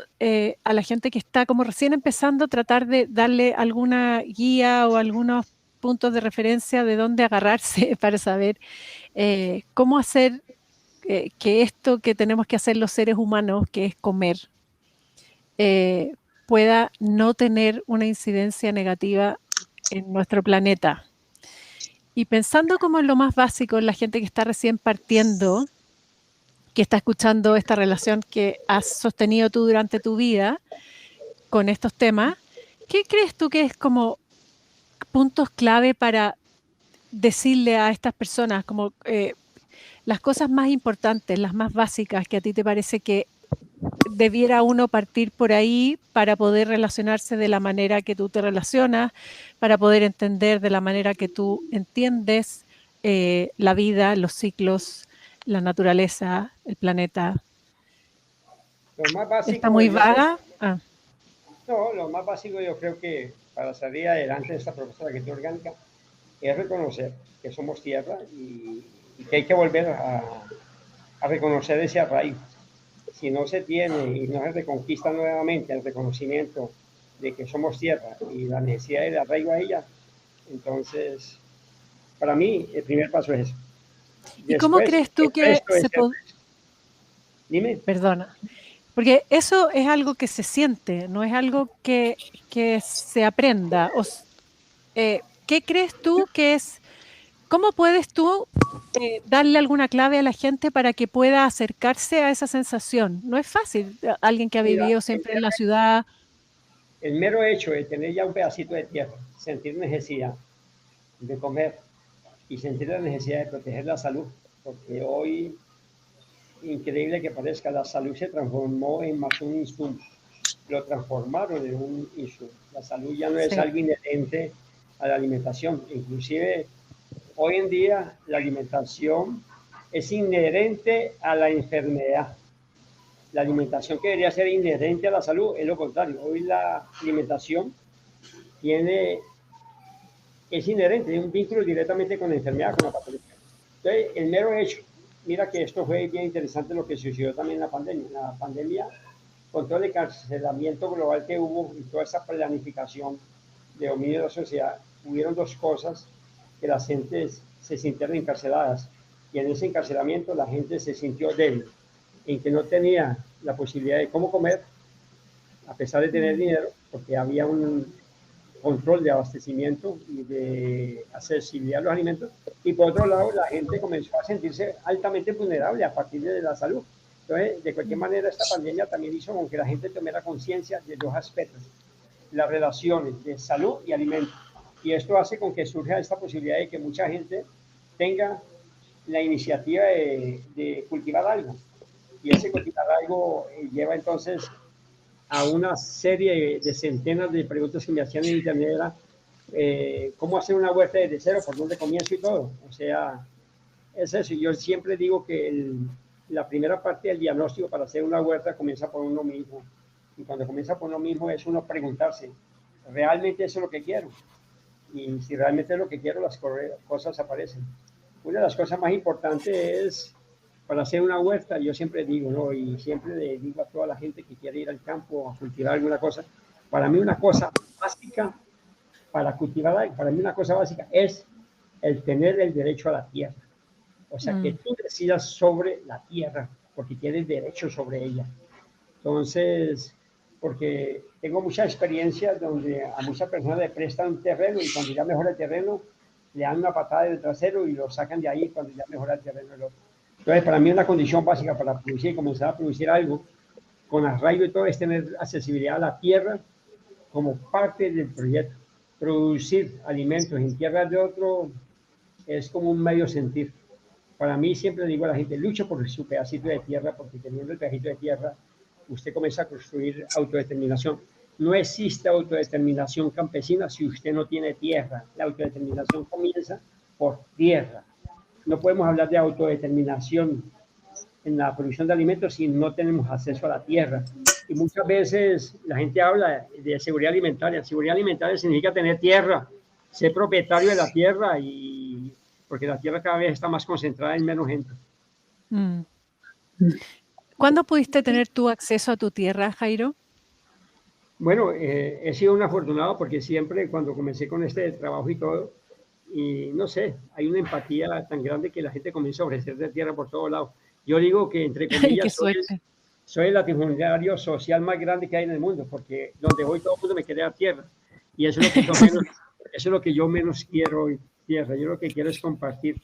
a la gente que está como recién empezando, tratar de darle alguna guía o algunos puntos de referencia de dónde agarrarse para saber cómo hacer que esto que tenemos que hacer los seres humanos, que es comer, pueda no tener una incidencia negativa en nuestro planeta. Y pensando como en lo más básico, en la gente que está recién partiendo, que está escuchando esta relación que has sostenido tú durante tu vida con estos temas, ¿qué crees tú que es como puntos clave para decirle a estas personas como las cosas más importantes, las más básicas que a ti te parece que debiera uno partir por ahí para poder relacionarse de la manera que tú te relacionas, para poder entender de la manera que tú entiendes la vida, los ciclos, la naturaleza, el planeta? Lo más básico, ¿Está muy vaga? Ah. No, lo más básico yo creo que para salir adelante de esta propuesta de agricultura orgánica es reconocer que somos tierra y que hay que volver a reconocer ese arraigo. Si no se tiene y no se reconquista nuevamente el reconocimiento de que somos tierra y la necesidad de arraigo a ella, entonces, para mí, el primer paso es eso. ¿Y cómo crees tú que se puede...? Dime. Perdona. Porque eso es algo que se siente, no es algo que se aprenda. ¿Qué crees tú que es? ¿Cómo puedes tú darle alguna clave a la gente para que pueda acercarse a esa sensación? No es fácil. Alguien que ha vivido siempre en la ciudad. El mero hecho de tener ya un pedacito de tierra, sentir necesidad de comer y sentir la necesidad de proteger la salud, porque hoy, increíble que parezca, la salud se transformó en más un insumo. Lo transformaron en un insumo. La salud ya no es algo inherente a la alimentación. Inclusive, hoy en día, la alimentación es inherente a la enfermedad. La alimentación que debería ser inherente a la salud es lo contrario. Hoy la alimentación es inherente, tiene un vínculo directamente con la enfermedad, con la patología. Entonces, el mero hecho, mira que esto fue bien interesante lo que sucedió también en la pandemia. En la pandemia, con todo el encarcelamiento global que hubo y toda esa planificación de dominio de la sociedad, hubieron dos cosas que las gentes se sintieron encarceladas. Y en ese encarcelamiento la gente se sintió débil, en que no tenía la posibilidad de cómo comer, a pesar de tener dinero, porque había un control de abastecimiento y de accesibilidad a los alimentos. Y por otro lado, la gente comenzó a sentirse altamente vulnerable a partir de la salud. Entonces, de cualquier manera, esta pandemia también hizo con que la gente tomara conciencia de dos aspectos: las relaciones de salud y alimento. Y esto hace con que surja esta posibilidad de que mucha gente tenga la iniciativa de cultivar algo. Y ese cultivar algo lleva entonces a una serie de centenas de preguntas que me hacían en internet. Era, ¿cómo hacer una huerta desde cero? ¿Por dónde comienzo y todo? O sea, es eso. Yo siempre digo que la primera parte del diagnóstico para hacer una huerta comienza por uno mismo. Y cuando comienza por uno mismo es uno preguntarse, ¿realmente eso es lo que quiero? Y si realmente es lo que quiero, las cosas aparecen. Una de las cosas más importantes es, para hacer una huerta, yo siempre digo, ¿no? Y siempre le digo a toda la gente que quiere ir al campo a cultivar alguna cosa, para mí una cosa básica para cultivar, para mí una cosa básica es el tener el derecho a la tierra. O sea, que tú decidas sobre la tierra, porque tienes derecho sobre ella. Entonces, porque tengo mucha experiencia donde a muchas personas le prestan terreno y cuando ya mejora el terreno, le dan una patada en el trasero y lo sacan de ahí cuando ya mejora el terreno del otro. Entonces, para mí una condición básica para producir y comenzar a producir algo con arraigo y todo es tener accesibilidad a la tierra como parte del proyecto. Producir alimentos en tierras de otro es como un medio sentir. Para mí siempre digo a la gente, lucha por su pedacito de tierra, porque teniendo el pedacito de tierra, usted comienza a construir autodeterminación. No existe autodeterminación campesina si usted no tiene tierra. La autodeterminación comienza por tierra. No podemos hablar de autodeterminación en la producción de alimentos si no tenemos acceso a la tierra. Y muchas veces la gente habla de seguridad alimentaria. Seguridad alimentaria significa tener tierra, ser propietario de la tierra, y porque la tierra cada vez está más concentrada en menos gente. Mm. ¿Cuándo pudiste tener tu acceso a tu tierra, Jairo? Bueno, he sido un afortunado porque siempre cuando comencé con este trabajo y todo, y no sé, hay una empatía tan grande que la gente comienza a ofrecer de tierra por todos lados. Yo digo que, entre comillas, soy el latifundiario social más grande que hay en el mundo, porque donde voy todo el mundo me quiere dar tierra. Y eso es lo que yo menos, eso es lo que yo menos quiero, tierra. Yo lo que quiero es compartir.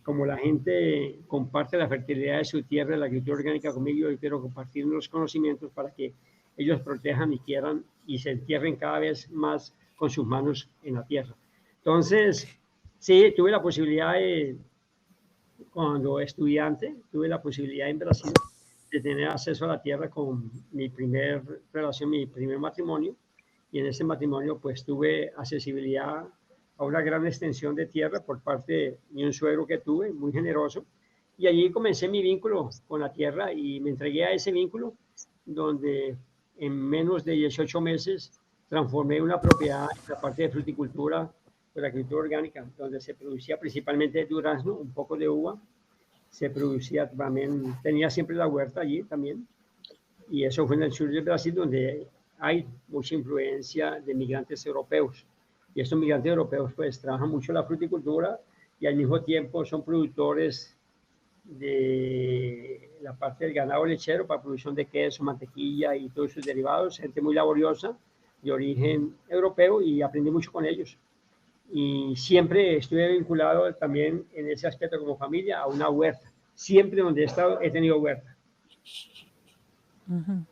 Como la gente comparte la fertilidad de su tierra, la agricultura orgánica conmigo, yo quiero compartir los conocimientos para que ellos protejan y quieran y se entierren cada vez más con sus manos en la tierra. Entonces, sí, tuve la posibilidad cuando estudiante, tuve la posibilidad en Brasil de tener acceso a la tierra con mi primer relación, mi primer matrimonio, y en ese matrimonio pues tuve accesibilidad a una gran extensión de tierra por parte de un suegro que tuve, muy generoso, y allí comencé mi vínculo con la tierra y me entregué a ese vínculo donde en menos de 18 meses transformé una propiedad en la parte de fruticultura, de la agricultura orgánica, donde se producía principalmente durazno, un poco de uva, se producía también, tenía siempre la huerta allí también, y eso fue en el sur del Brasil, donde hay mucha influencia de migrantes europeos, y estos migrantes europeos pues trabajan mucho la fruticultura y al mismo tiempo son productores de la parte del ganado lechero para producción de queso, mantequilla y todos sus derivados, gente muy laboriosa de origen europeo, y aprendí mucho con ellos. Y siempre estuve vinculado también en ese aspecto como familia a una huerta. Siempre donde he estado he tenido huerta. Uh-huh.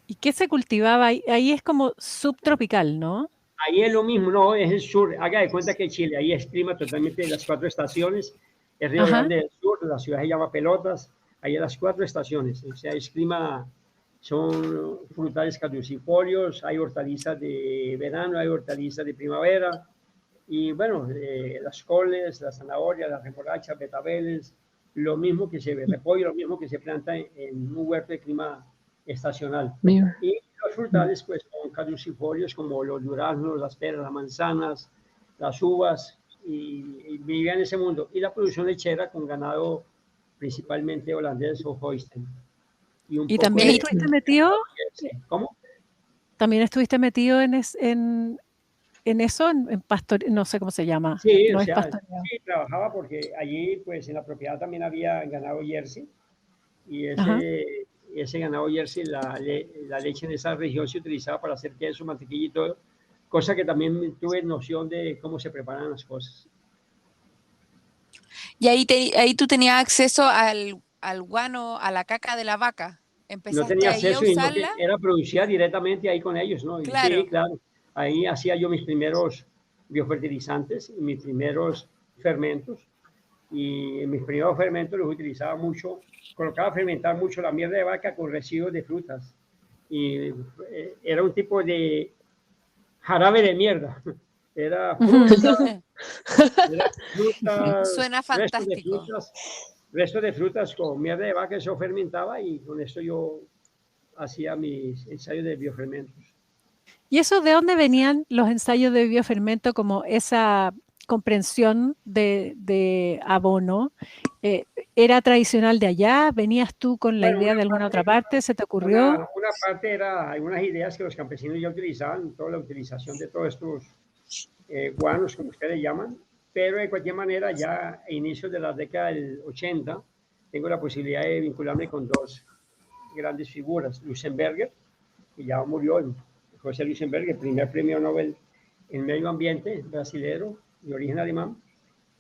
¿Y qué se cultivaba ahí? Ahí es como subtropical, ¿no? Ahí es lo mismo, no, es el sur. Haga de cuenta que Chile, ahí es clima totalmente de las 4 estaciones. El Río Grande del Sur, la ciudad se llama Pelotas, ahí hay las 4 estaciones. O sea, es clima, son frutales caducifolios, hay hortalizas de verano, hay hortalizas de primavera. Y bueno, las coles, las zanahorias, las remolachas, betabeles, lo mismo que se ve, repollo, lo mismo que se planta en un huerto de clima estacional. Mira. Y los frutales, pues, son caducifolios como los duraznos, las peras, las manzanas, las uvas, y vivía en ese mundo. Y la producción lechera con ganado principalmente holandés o Holstein. ¿Y también estuviste metido? ¿Cómo? ¿También estuviste metido en eso, en pastor, no sé cómo se llama? Sí, no o es sea, sí, trabajaba porque allí, pues, en la propiedad también había ganado Jersey, y ese ganado Jersey, la leche en esa región se utilizaba para hacer queso, mantequilla y todo, cosa que también tuve noción de cómo se preparan las cosas. Y ahí tú tenías acceso al guano, a la caca de la vaca. No tenía acceso y no, era producida directamente ahí con ellos, ¿no? Claro. Sí, claro. Ahí hacía yo mis primeros biofertilizantes y mis primeros fermentos. Y en mis primeros fermentos los utilizaba mucho, colocaba a fermentar mucho la mierda de vaca con residuos de frutas. Y era un tipo de jarabe de mierda. Era fruta, Suena fantástico. Restos de frutas con mierda de vaca, eso fermentaba, y con esto yo hacía mis ensayos de biofermentos. ¿Y eso de dónde venían los ensayos de biofermento, como esa comprensión de abono? ¿Era tradicional de allá? ¿Venías tú con la idea de alguna otra parte? ¿Se te ocurrió? Una parte era algunas ideas que los campesinos ya utilizaban, toda la utilización de todos estos guanos, como ustedes llaman, pero de cualquier manera ya a inicios de la década del 80 tengo la posibilidad de vincularme con 2 grandes figuras. Luisenberger, que ya murió, José Luisenberger, el primer premio Nobel en medio ambiente brasilero, de origen alemán,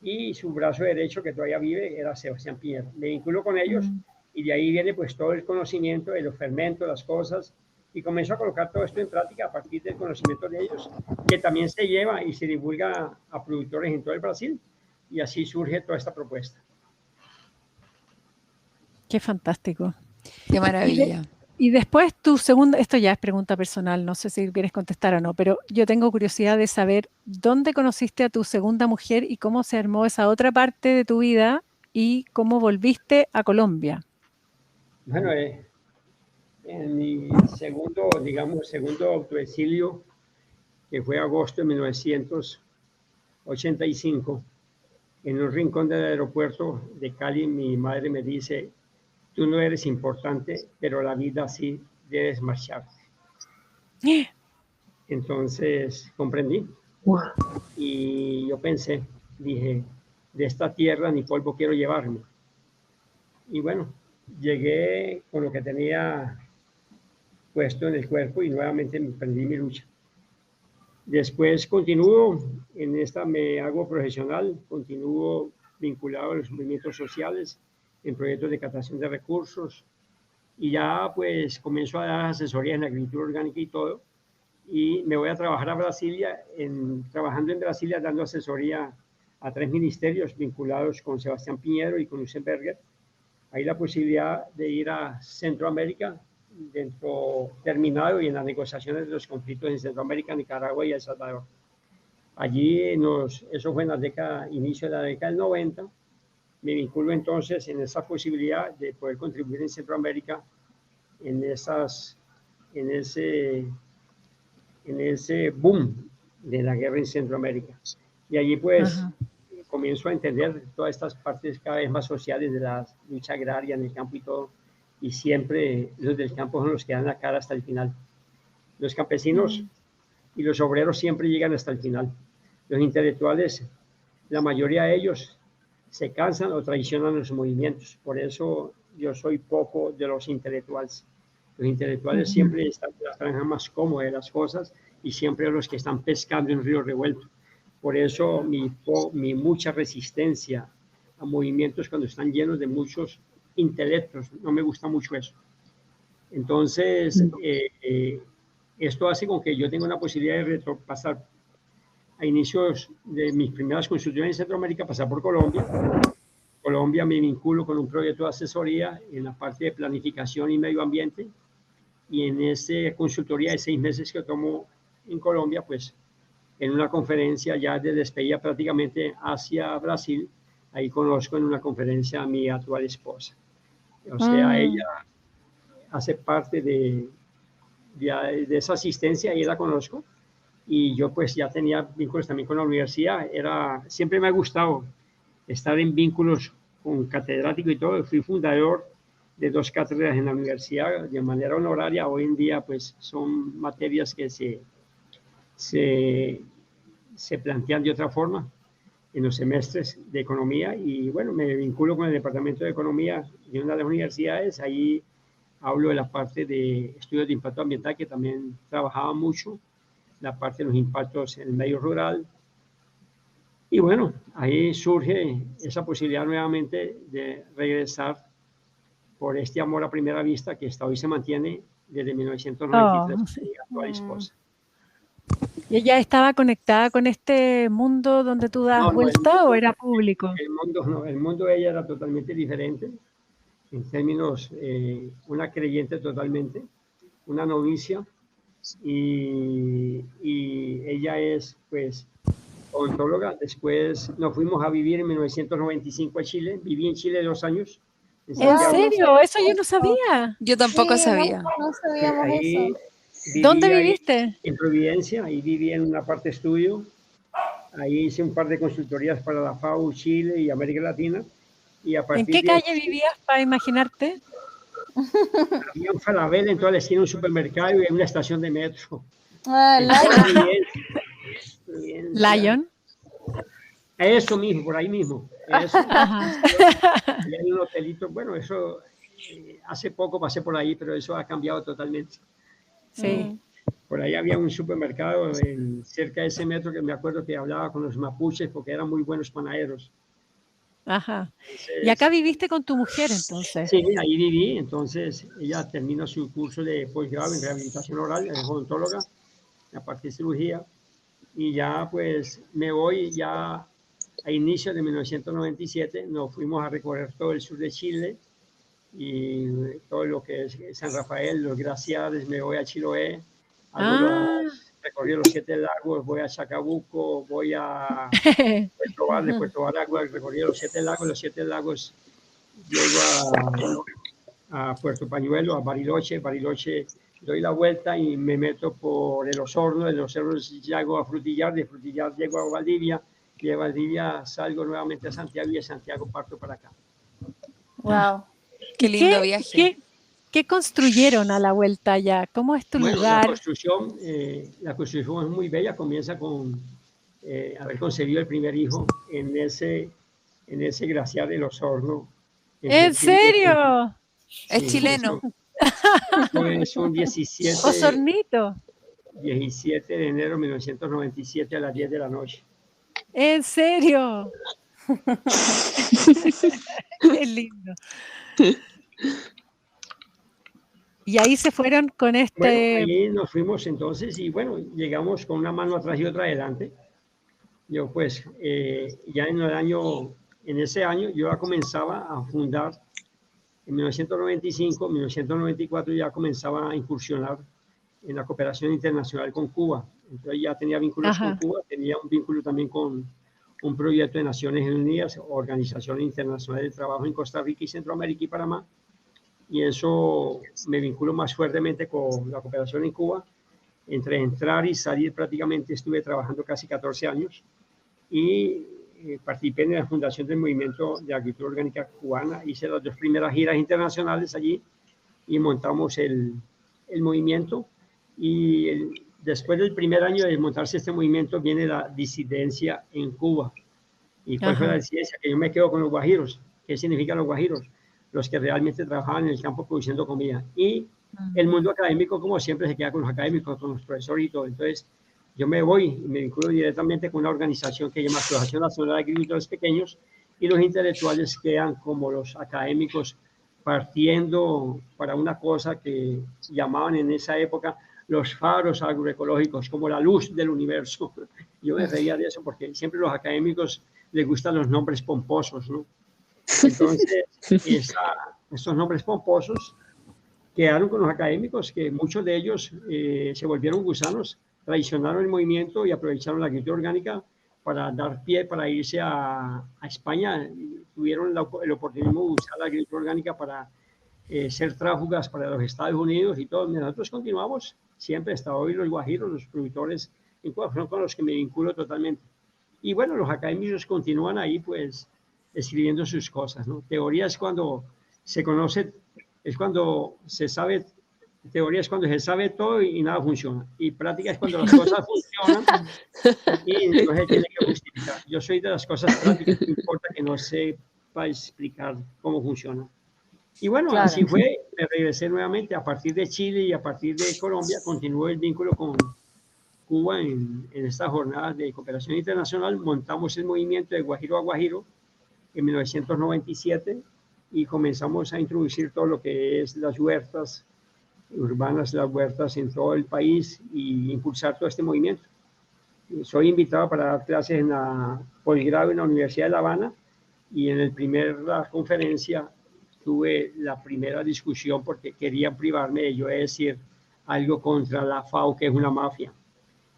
y su brazo derecho, que todavía vive, era Sebastián Piñero. Me vinculo con ellos y de ahí viene pues todo el conocimiento de los fermentos, las cosas, y comienzo a colocar todo esto en práctica a partir del conocimiento de ellos, que también se lleva y se divulga a productores en todo el Brasil, y así surge toda esta propuesta. Qué fantástico. Qué maravilla. Y después tu segunda, esto ya es pregunta personal, no sé si quieres contestar o no, pero yo tengo curiosidad de saber dónde conociste a tu segunda mujer y cómo se armó esa otra parte de tu vida y cómo volviste a Colombia. Bueno, en mi segundo autoexilio, que fue agosto de 1985, en un rincón del aeropuerto de Cali, mi madre me dice: tú no eres importante, pero la vida sí, debes marcharte. Entonces comprendí y yo pensé, dije, de esta tierra ni polvo quiero llevarme. Y bueno, llegué con lo que tenía puesto en el cuerpo y nuevamente emprendí mi lucha. Después continúo en esta, me hago profesional, continúo vinculado a los movimientos sociales, en proyectos de captación de recursos, y ya pues comienzo a dar asesoría en agricultura orgánica y todo, y me voy a trabajar a Brasilia, trabajando en Brasilia dando asesoría a 3 ministerios vinculados con Sebastián Piñero y con Lusenberger. Hay la posibilidad de ir a Centroamérica, terminado y en las negociaciones de los conflictos en Centroamérica, Nicaragua y El Salvador. Allí, eso fue en inicio de la década del 90, me vinculo entonces en esa posibilidad de poder contribuir en Centroamérica en ese boom de la guerra en Centroamérica. Y allí pues comienzo a entender todas estas partes cada vez más sociales de la lucha agraria en el campo y todo, y siempre los del campo son los que dan la cara hasta el final. Los campesinos y los obreros siempre llegan hasta el final. Los intelectuales, la mayoría de ellos se cansan o traicionan los movimientos. Por eso yo soy poco de los intelectuales. Los intelectuales siempre están en la franja más cómoda de las cosas y siempre los que están pescando en río revuelto. Por eso mi mucha resistencia a movimientos cuando están llenos de muchos intelectos. No me gusta mucho eso. Entonces, esto hace con que yo tenga una posibilidad de retropasar a inicios de mis primeras consultorías en Centroamérica, pasar por Colombia. Colombia me vinculo con un proyecto de asesoría en la parte de planificación y medio ambiente, y en esa consultoría de 6 meses que tomo en Colombia, pues en una conferencia ya de despedida prácticamente hacia Brasil, ahí conozco en una conferencia a mi actual esposa. O sea, ella hace parte de esa asistencia, y la conozco. Y yo pues ya tenía vínculos también con la universidad. Siempre me ha gustado estar en vínculos con catedrático y todo. Fui fundador de 2 cátedras en la universidad de manera honoraria. Hoy en día pues son materias que se plantean de otra forma en los semestres de economía. Y bueno, me vinculo con el departamento de economía de una de las universidades. Ahí hablo de la parte de estudios de impacto ambiental, que también trabajaba mucho, la parte de los impactos en el medio rural. Y bueno, ahí surge esa posibilidad nuevamente de regresar por este amor a primera vista que hasta hoy se mantiene desde 1993 con mi actual esposa. ¿Y ella estaba conectada con este mundo donde tú das vuelta o era público? El mundo de ella era totalmente diferente, en términos, una creyente totalmente, una novicia, y ella es pues odontóloga. Después nos fuimos a vivir en 1995 a Chile, viví en Chile 2 años. ¿En serio? Eso yo no sabía. Yo tampoco sabía. No sabíamos ahí eso. ¿Dónde viviste? En Providencia, ahí viví en una parte estudio. Ahí hice un par de consultorías para la FAO, Chile y América Latina. Y a partir ¿En qué calle vivías para imaginarte? Había un Falabella en toda la esquina, un supermercado y una estación de metro. Lion. Eso mismo, por ahí mismo. Eso. Y hay un hotelito. Bueno, eso hace poco pasé por ahí, pero eso ha cambiado totalmente. Sí. Por ahí había un supermercado cerca de ese metro que me acuerdo que hablaba con los mapuches porque eran muy buenos panaderos. Ajá. Y Entonces, acá viviste con tu mujer, entonces. sí, ahí viví. Entonces ella terminó su curso de posgrado en rehabilitación oral, es odontóloga, a partir de cirugía. Y ya pues me voy ya a inicios de 1997, nos fuimos a recorrer todo el sur de Chile y todo lo que es San Rafael, los glaciares, me voy a Chiloé, Ah, recorrí los 7 lagos, voy a Chacabuco, voy a Puerto Bar, de Puerto Baragua, recorrí los 7 lagos llego a Puerto Pañuelo, a Bariloche, doy la vuelta y me meto por el Osorno, de los Osornos llego a Frutillar, de Frutillar llego a Valdivia, y de Valdivia salgo nuevamente a Santiago y de Santiago parto para acá. Wow. Qué ¿y lindo viaje. qué construyeron a la vuelta allá? ¿Cómo es tu Bueno, lugar? la construcción es muy bella, comienza con haber concebido el primer hijo en ese glaciar de los Osorno. ¿En serio? Es chileno. Son 17 Osornito. de enero de 1997 a las 10 de la noche. ¿En serio? Qué lindo. Y ahí se fueron con Bueno, este... ahí nos fuimos entonces y bueno, llegamos con una mano atrás y otra adelante. Yo pues ya en ese año yo ya comenzaba a fundar, en 1995, 1994 ya comenzaba a incursionar en la cooperación internacional con Cuba. Entonces ya tenía vínculos Ajá. con Cuba, tenía un vínculo también con un proyecto de Naciones Unidas, Organización Internacional del Trabajo en Costa Rica y Centroamérica y Panamá. Y eso me vinculo más fuertemente con la cooperación en Cuba. Entre entrar y salir prácticamente estuve trabajando casi 14 años y participé en la fundación del Movimiento de Agricultura Orgánica Cubana. Hice las 2 primeras giras internacionales allí y montamos el movimiento. Y después del primer año de montarse este movimiento viene la disidencia en Cuba. ¿Y cuál fue la disidencia? Que yo me quedo con los guajiros. ¿Qué significan los guajiros? Los que realmente trabajaban en el campo produciendo comida. Y el mundo académico, como siempre, se queda con los académicos, con los profesores y todo. Entonces, yo me voy y me vinculo directamente con una organización que se llama Asociación Nacional de Agricultores Pequeños y los intelectuales quedan como los académicos partiendo para una cosa que llamaban en esa época los faros agroecológicos, como la luz del universo. Yo me reía de eso porque siempre los académicos les gustan los nombres pomposos, ¿no? Entonces, esos nombres pomposos quedaron con los académicos, que muchos de ellos se volvieron gusanos, traicionaron el movimiento y aprovecharon la agricultura orgánica para dar pie para irse a España. Tuvieron el oportunismo de usar la agricultura orgánica para ser tráfugas para los Estados Unidos y todo. Nosotros continuamos siempre, hasta hoy los guajiros, los productores, son con los que me vinculo totalmente. Y bueno, los académicos continúan ahí, pues, escribiendo sus cosas, ¿no? Teoría es cuando se conoce, es cuando se sabe, teoría es cuando se sabe todo y nada funciona. Y práctica es cuando las cosas funcionan y no se tiene que justificar. Yo soy de las cosas prácticas, no importa que no sepa explicar cómo funciona. Y bueno, Claro. así fue, me regresé nuevamente a partir de Chile y a partir de Colombia, continuó el vínculo con Cuba en estas jornadas de cooperación internacional. Montamos el movimiento de Guajiro a Guajiro en 1997 y comenzamos a introducir todo lo que es las huertas urbanas, las huertas en todo el país y impulsar todo este movimiento. Soy invitado para dar clases en la posgrado en la Universidad de La Habana y en la conferencia tuve la primera discusión porque querían privarme de yo decir algo contra la FAO, que es una mafia.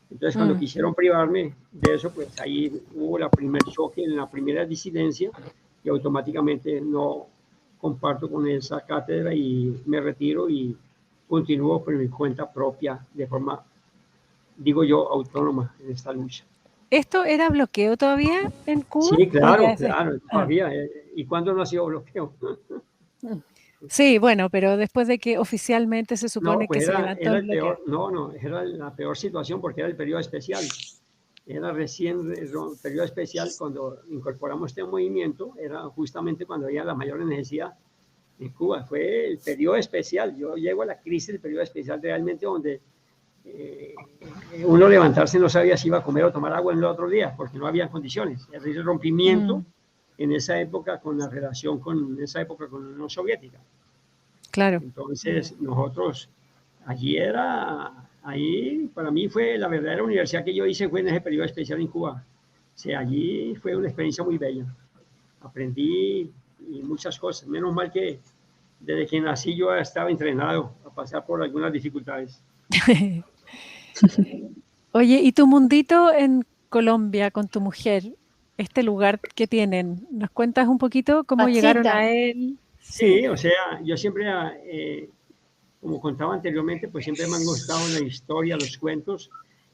Entonces, cuando quisieron privarme de eso, pues ahí hubo el primer choque, en la primera disidencia, y automáticamente no comparto con esa cátedra y me retiro y continúo por mi cuenta propia, de forma, digo yo, autónoma en esta lucha. ¿Esto era bloqueo todavía en Cuba? Sí, claro, Oye, claro, todavía. ¿Y cuándo no ha sido bloqueo? Sí, bueno, pero después de que oficialmente se supone No, pues que se levantó el bloqueo. era la peor situación porque era el periodo especial. Era recién el periodo especial cuando incorporamos este movimiento, era justamente cuando había la mayor necesidad en Cuba. Fue el periodo especial. Yo llego a la crisis del periodo especial realmente donde uno levantarse no sabía si iba a comer o tomar agua en el otro día, porque no había condiciones. El rompimiento en esa época con la relación con la Unión Soviética. Claro. Entonces, nosotros, ahí para mí fue la verdadera universidad que yo hice, fue en ese periodo especial en Cuba. O sea, allí fue una experiencia muy bella. Aprendí muchas cosas. Menos mal que desde que nací yo estaba entrenado a pasar por algunas dificultades. Oye, ¿y tu mundito en Colombia con tu mujer? Este lugar que tienen, ¿nos cuentas un poquito cómo llegaron Pachita. a él? Sí, o sea, yo siempre, como contaba anteriormente, pues siempre me han gustado la historia, los cuentos,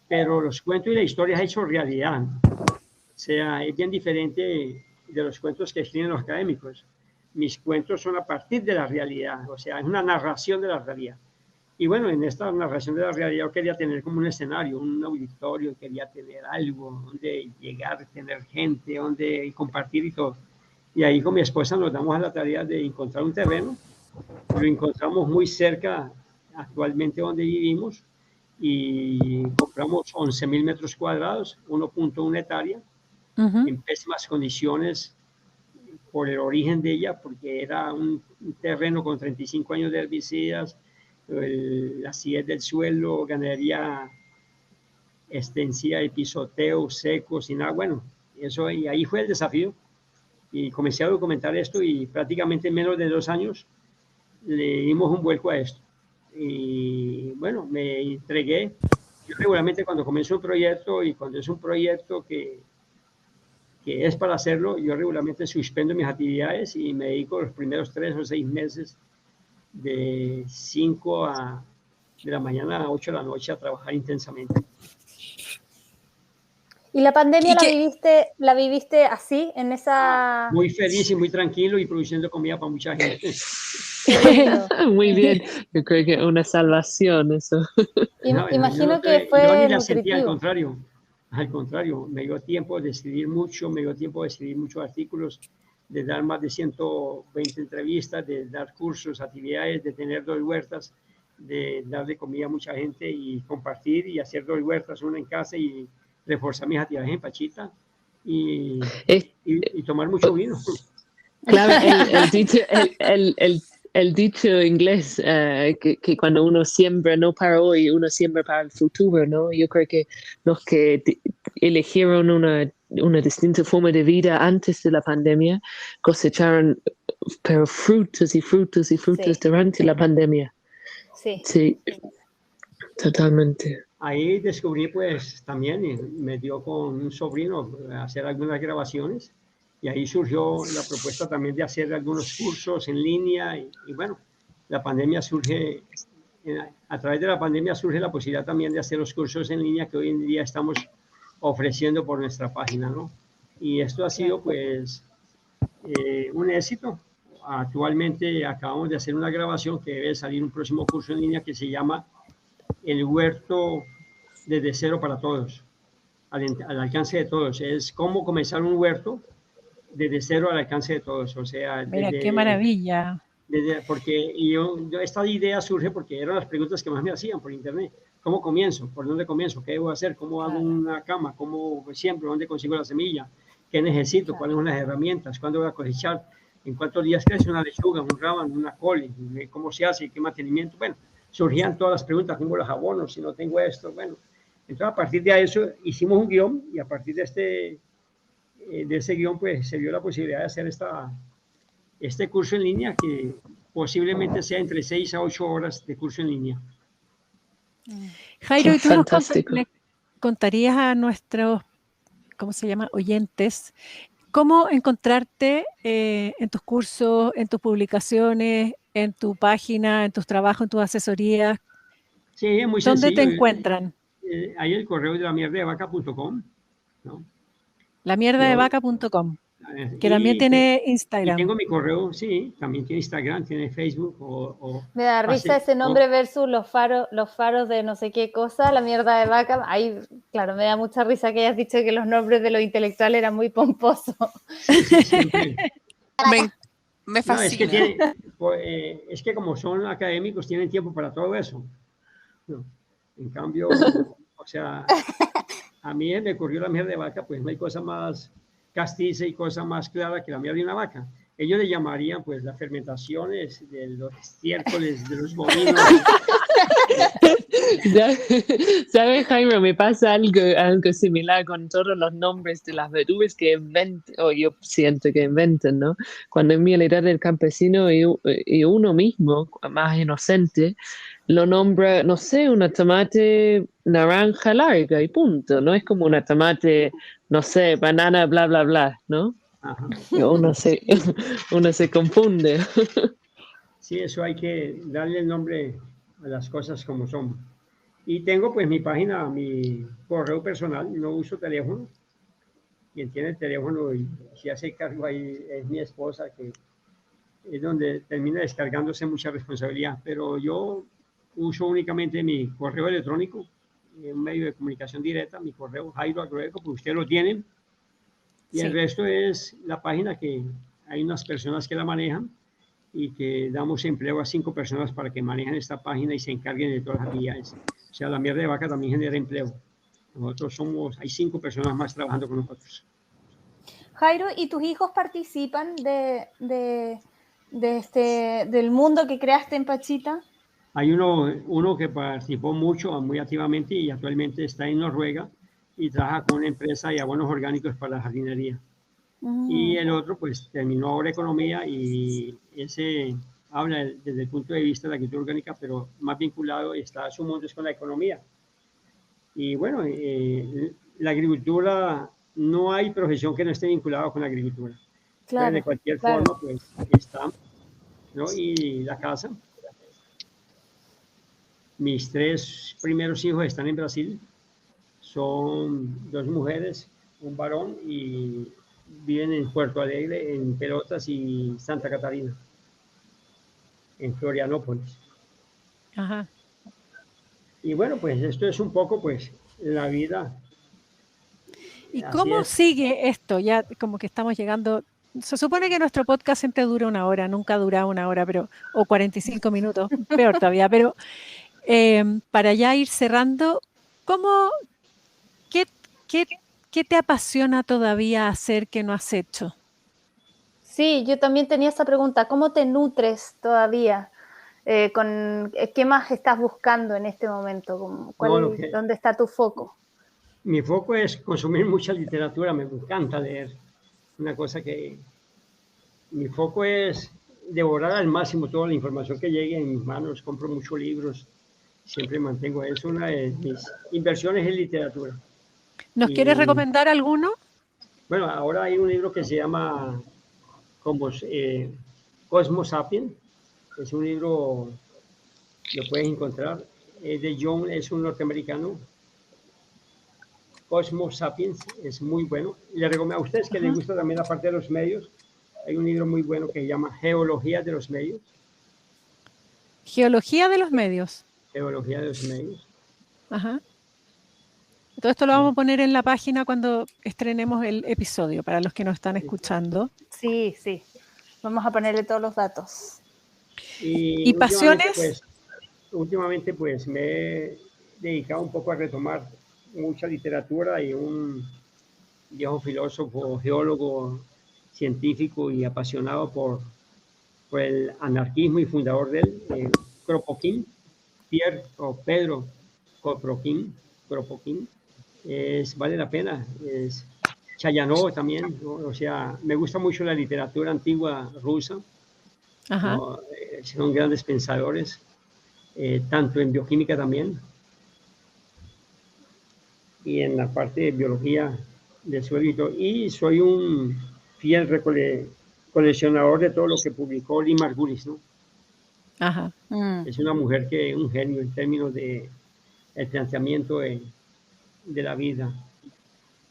pero los cuentos y la historia es hecho realidad. O sea, es bien diferente de los cuentos que escriben los académicos. Mis cuentos son a partir de la realidad, o sea, es una narración de la realidad. Y bueno, en esta narración de la realidad yo quería tener como un escenario, un auditorio, quería tener algo donde llegar, tener gente, donde compartir y todo. Y ahí con mi esposa nos damos a la tarea de encontrar un terreno. Lo encontramos muy cerca actualmente donde vivimos y compramos 11.000 metros cuadrados, 1.1 hectárea, en pésimas condiciones por el origen de ella, porque era un terreno con 35 años de herbicidas, la acidez del suelo, ganadería extensiva y pisoteo seco, sin agua. Bueno, eso, y ahí fue el desafío. Y comencé a documentar esto y prácticamente en menos de 2 años le dimos un vuelco a esto. Y bueno, me entregué. Yo regularmente cuando comienzo un proyecto y cuando es un proyecto que es para hacerlo, yo regularmente suspendo mis actividades y me dedico los primeros 3 o 6 meses de 5 de la mañana a 8 de la noche a trabajar intensamente. ¿Y la pandemia la viviste así, en esa...? Muy feliz y muy tranquilo y produciendo comida para mucha gente. Muy bien, yo creo que es una salvación eso. Imagino que fue yo ni la nutritivo. sentí, al contrario, me dio tiempo de escribir mucho, me dio tiempo de escribir muchos artículos, de dar más de 120 entrevistas, de dar cursos, actividades, de tener 2 huertas, de darle comida a mucha gente y compartir y hacer 2 huertas, una en casa y reforzar mis actividades en Pachita y tomar mucho vino. Claro, el dicho inglés que cuando uno siembra no para hoy, uno siembra para el futuro, ¿no? Yo creo que los que eligieron una distinta forma de vida antes de la pandemia cosecharon pero frutos y frutos y frutos durante la pandemia. Sí, totalmente. Ahí descubrí pues también, me dio con un sobrino hacer algunas grabaciones y ahí surgió la propuesta también de hacer algunos cursos en línea y bueno, la pandemia surge, a través de la pandemia surge la posibilidad también de hacer los cursos en línea que hoy en día estamos ofreciendo por nuestra página, ¿no? Y esto ha sido pues un éxito. Actualmente acabamos de hacer una grabación que debe salir un próximo curso en línea que se llama El huerto desde cero para todos, al alcance de todos. Es cómo comenzar un huerto desde cero al alcance de todos. O sea, mira, qué maravilla. Porque esta idea surge porque eran las preguntas que más me hacían por internet. ¿Cómo comienzo? ¿Por dónde comienzo? ¿Qué debo hacer? ¿Cómo hago una cama? ¿Cómo siembro? ¿Dónde consigo la semilla? ¿Qué necesito? ¿Cuáles son las herramientas? ¿Cuándo voy a cosechar? ¿En cuántos días crece una lechuga, un rábano, una col? ¿Cómo se hace? ¿Qué mantenimiento? Bueno, surgían todas las preguntas. ¿Cómo los abono? Si no tengo esto, bueno. Entonces, a partir de eso, hicimos un guión y a partir de ese guión, pues, se vio la posibilidad de hacer este curso en línea que posiblemente sea entre 6 a 8 horas de curso en línea. Jairo, ¿y tú nos contarías a nuestros, ¿cómo se llama?, oyentes, cómo encontrarte en tus cursos, en tus publicaciones, en tu página, en tus trabajos, en tus asesorías? Sí, es muy ¿Dónde sencillo. te encuentran? Hay el correo de lamierdadevaca.com, ¿no? Lamierdadevaca.com, que también tiene Instagram. Y tengo mi correo, sí, también tiene Instagram, tiene Facebook. Me da risa ese nombre versus los faros de no sé qué cosa, la mierda de vaca. Ahí, claro, me da mucha risa que hayas dicho que los nombres de los intelectuales eran muy pomposos. Sí, me fascina. No, es que como son académicos, tienen tiempo para todo eso. ¿No? En cambio, o sea, a mí me ocurrió la miel de vaca, pues no hay cosa más castiza y cosa más clara que la miel de una vaca. Ellos le llamarían pues las fermentaciones de los estiércoles, de los bovinos. ¿Sabes, Jaime? Me pasa algo similar con todos los nombres de las verduras que inventan, o yo siento que inventan, ¿no? Cuando en mi edad del campesino y uno mismo, más inocente, lo nombra, no sé, una tomate naranja larga y punto. No es como una tomate, no sé, banana, bla, bla, bla, ¿no? Ajá. Uno se confunde. Sí, eso hay que darle el nombre a las cosas como son. Y tengo pues mi página, mi correo personal, no uso teléfono. Quien tiene el teléfono y se hace cargo ahí es mi esposa, que es donde termina descargándose mucha responsabilidad. Pero yo uso únicamente mi correo electrónico, un medio de comunicación directa, mi correo Jairo Agrueco, pues ustedes lo tienen. Y el Sí. resto es la página que hay unas personas que la manejan y que damos empleo a 5 personas para que manejen esta página y se encarguen de todas las actividades. O sea, la miel de vaca también genera empleo. Nosotros hay 5 personas más trabajando con nosotros. Jairo, ¿y tus hijos participan del mundo que creaste en Pachita? Hay uno que participó mucho, muy activamente y actualmente está en Noruega y trabaja con una empresa de abonos orgánicos para la jardinería. Y el otro, pues, terminó ahora economía y ese habla desde el punto de vista de la agricultura orgánica, pero más vinculado está a su mundo es con la economía. Y bueno, la agricultura, no hay profesión que no esté vinculada con la agricultura. Claro, Pues de cualquier claro. forma, pues, está, ¿no? Y la casa. Mis 3 primeros hijos están en Brasil. Son 2 mujeres, un varón y viven en Puerto Alegre, en Pelotas y Santa Catarina, en Florianópolis. Ajá. Y bueno, pues esto es un poco pues la vida. ¿Y Así cómo es. sigue esto? Ya como que estamos llegando. Se supone que nuestro podcast siempre dura 1 hora, nunca dura 1 hora, o 45 minutos, peor todavía. Pero para ya ir cerrando, qué, qué te apasiona todavía hacer que no has hecho? Sí, yo también tenía esa pregunta. ¿Cómo te nutres todavía? ¿Qué más estás buscando en este momento? ¿Dónde está tu foco? Mi foco es consumir mucha literatura, me encanta leer. Una cosa que mi foco es devorar al máximo toda la información que llegue en mis manos. Compro muchos libros, siempre mantengo eso. Una de mis inversiones en literatura. ¿Nos quieres recomendar alguno? Bueno, ahora hay un libro que se llama Cosmos Sapiens. Es un libro, lo puedes encontrar, de John, es un norteamericano. Cosmos Sapiens es muy bueno. Le recomiendo a ustedes que les gusta también la parte de los medios. Hay un libro muy bueno que se llama Geología de los medios. Geología de los medios. Geología de los medios. Ajá. Todo esto lo vamos a poner en la página cuando estrenemos el episodio, para los que nos están escuchando. Sí, sí. Vamos a ponerle todos los datos. ¿Y pasiones? Últimamente, pues, me he dedicado un poco a retomar mucha literatura y un viejo filósofo, geólogo, científico y apasionado por el anarquismo y fundador de él, Kropotkin, Pedro Kropotkin. Vale la pena. Es Chayanov también, ¿no? O sea, me gusta mucho la literatura antigua rusa. ¿No? Son grandes pensadores, tanto en bioquímica también y en la parte de biología del suelo. Y soy un fiel coleccionador de todo lo que publicó Lee Margulis, ¿no? Ajá. Es una mujer que es un genio en términos de el planteamiento de la vida.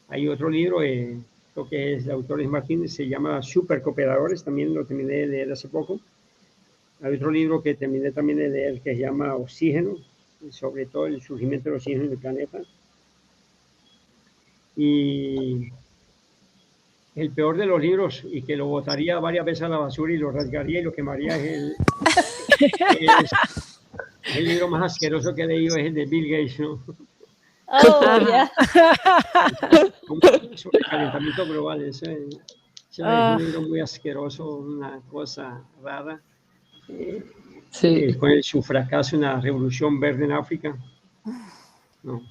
Hay otro libro, creo que es de autores Martínez, se llama Supercooperadores, también lo terminé de leer hace poco. Hay otro libro que terminé también de leer que se llama Oxígeno, sobre todo el surgimiento del oxígeno en el planeta. Y el peor de los libros, y que lo botaría varias veces a la basura y lo rasgaría y lo quemaría, es El libro más asqueroso que he leído es el de Bill Gates, ¿no? Oh, ya. Sobre el calentamiento global. Eso es un libro muy asqueroso, una cosa rara. Sí. Con su fracaso en la Revolución Verde en África. No.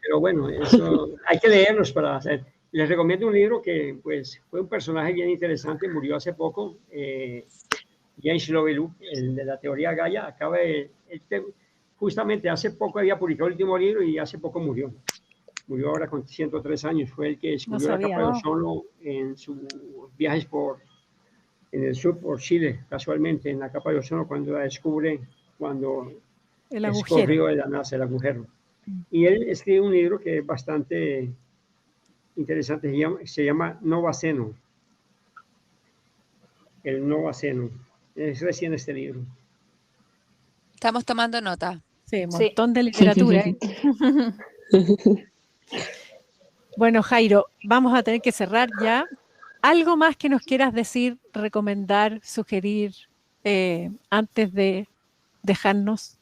Pero bueno, eso hay que leerlos para hacer. Les recomiendo un libro que pues, fue un personaje bien interesante, murió hace poco. James Lovelock, el de la teoría Gaia, justamente hace poco había publicado el último libro y hace poco murió. Murió ahora con 103 años. Fue el que descubrió la capa de ozono en sus viajes en el sur por Chile, casualmente, en la capa de ozono, cuando la descubre, cuando El escorrió de la NASA, el agujero. Y él escribe un libro que es bastante interesante, se llama Novaceno. El Novaceno. Es recién este libro. Estamos tomando nota. Sí, un montón de literatura. Bueno, Jairo, vamos a tener que cerrar ya. ¿Algo más que nos quieras decir, recomendar, sugerir antes de dejarnos?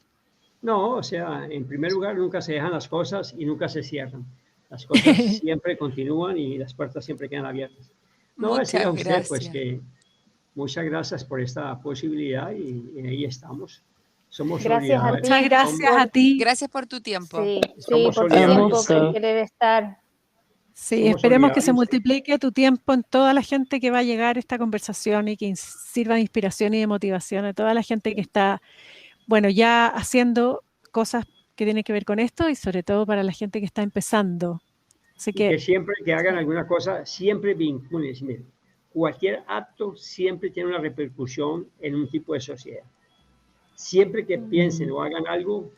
No, o sea, en primer lugar, nunca se dejan las cosas y nunca se cierran. Las cosas siempre continúan y las puertas siempre quedan abiertas. No, decirle a usted, pues que muchas gracias por esta posibilidad y ahí estamos. Somos solidarios. Muchas gracias a ti. Gracias por tu tiempo. Sí, por tu tiempo, por querer estar. Sí, esperemos que se multiplique tu tiempo en toda la gente que va a llegar a esta conversación y que sirva de inspiración y de motivación a toda la gente que está, bueno, ya haciendo cosas que tienen que ver con esto y sobre todo para la gente que está empezando. Así que siempre que hagan alguna cosa, siempre vinculen. Cualquier acto siempre tiene una repercusión en un tipo de sociedad. Siempre que piensen o hagan algo,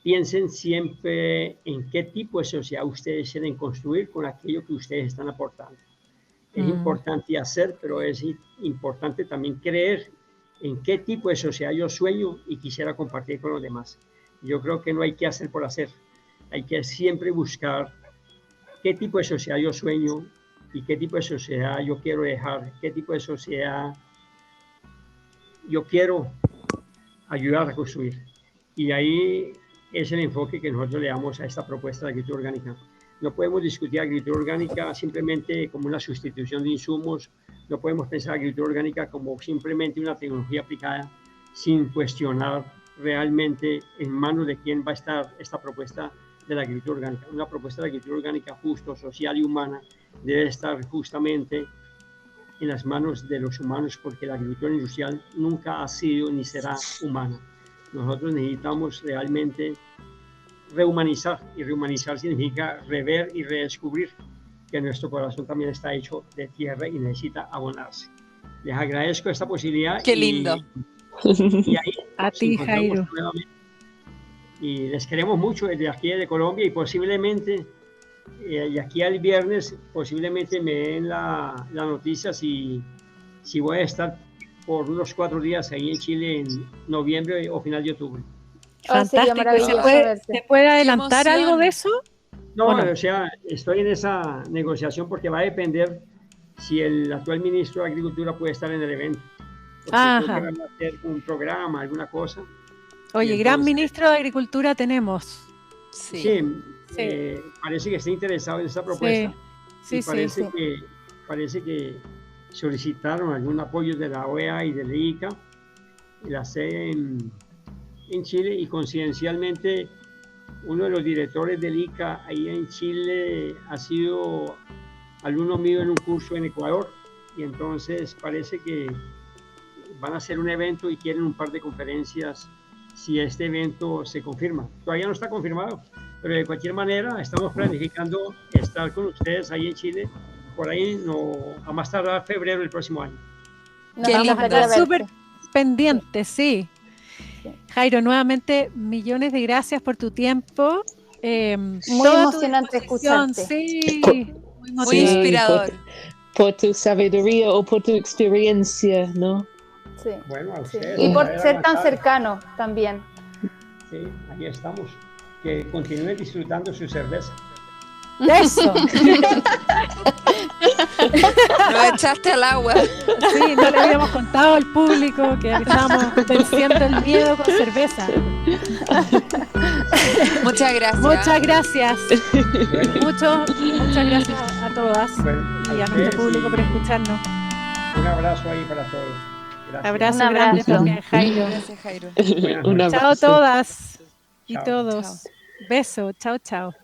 piensen siempre en qué tipo de sociedad ustedes quieren construir con aquello que ustedes están aportando. Es importante hacer, pero es importante también creer en qué tipo de sociedad yo sueño y quisiera compartir con los demás. Yo creo que no hay que hacer por hacer. Hay que siempre buscar qué tipo de sociedad yo sueño y qué tipo de sociedad yo quiero dejar, qué tipo de sociedad yo quiero ayudar a construir. Y ahí es el enfoque que nosotros le damos a esta propuesta de agricultura orgánica. No podemos discutir agricultura orgánica simplemente como una sustitución de insumos, no podemos pensar agricultura orgánica como simplemente una tecnología aplicada sin cuestionar realmente en manos de quién va a estar esta propuesta de la agricultura orgánica. Una propuesta de agricultura orgánica justo, social y humana debe estar justamente en las manos de los humanos, porque la agricultura industrial nunca ha sido ni será humana. Nosotros necesitamos realmente rehumanizar, y rehumanizar significa rever y redescubrir que nuestro corazón también está hecho de tierra y necesita abonarse. Les agradezco esta posibilidad. ¡Qué lindo! Y ahí a ti, Jairo. Y les queremos mucho desde aquí de Colombia y posiblemente y aquí al viernes posiblemente me den la noticia si voy a estar por unos 4 días ahí en Chile en noviembre o final de octubre. Fantástico. ¿Se puede adelantar algo de eso? No, o sea, estoy en esa negociación porque va a depender si el actual ministro de Agricultura puede estar en el evento. Creo que van a hacer un programa, alguna cosa. Oye, gran ministro de Agricultura tenemos. Sí. Parece que está interesado en esa propuesta. Sí, parece que solicitaron algún apoyo de la OEA y del ICA, y la sede en Chile, y coincidencialmente uno de los directores del ICA ahí en Chile ha sido alumno mío en un curso en Ecuador, y entonces parece que van a hacer un evento y quieren un par de conferencias si este evento se confirma. Todavía no está confirmado, pero de cualquier manera estamos planificando estar con ustedes ahí en Chile, por ahí a más tardar febrero del próximo año. Súper pendiente, sí. Jairo, nuevamente millones de gracias por tu tiempo. Muy emocionante escucharte. Sí, muy inspirador. Por tu sabiduría o por tu experiencia, ¿no? Sí. Bueno, a ustedes. Y por ser tan cercano también. Sí, ahí estamos. Que continúen disfrutando su cerveza. Eso. Lo echaste al agua. Sí, no le habíamos contado al público que estábamos venciendo el miedo con cerveza. Muchas gracias. Muchas gracias. Bueno, Muchas gracias a todas bueno, y a ustedes nuestro público por escucharnos. un abrazo ahí para todos. Gracias. Abrazo Un grande abrazo. también, Jairo. Gracias, Jairo. Buenas Un noches. Chao abrazo. todas y Chao. todos. Chao. Beso. Chao, chao.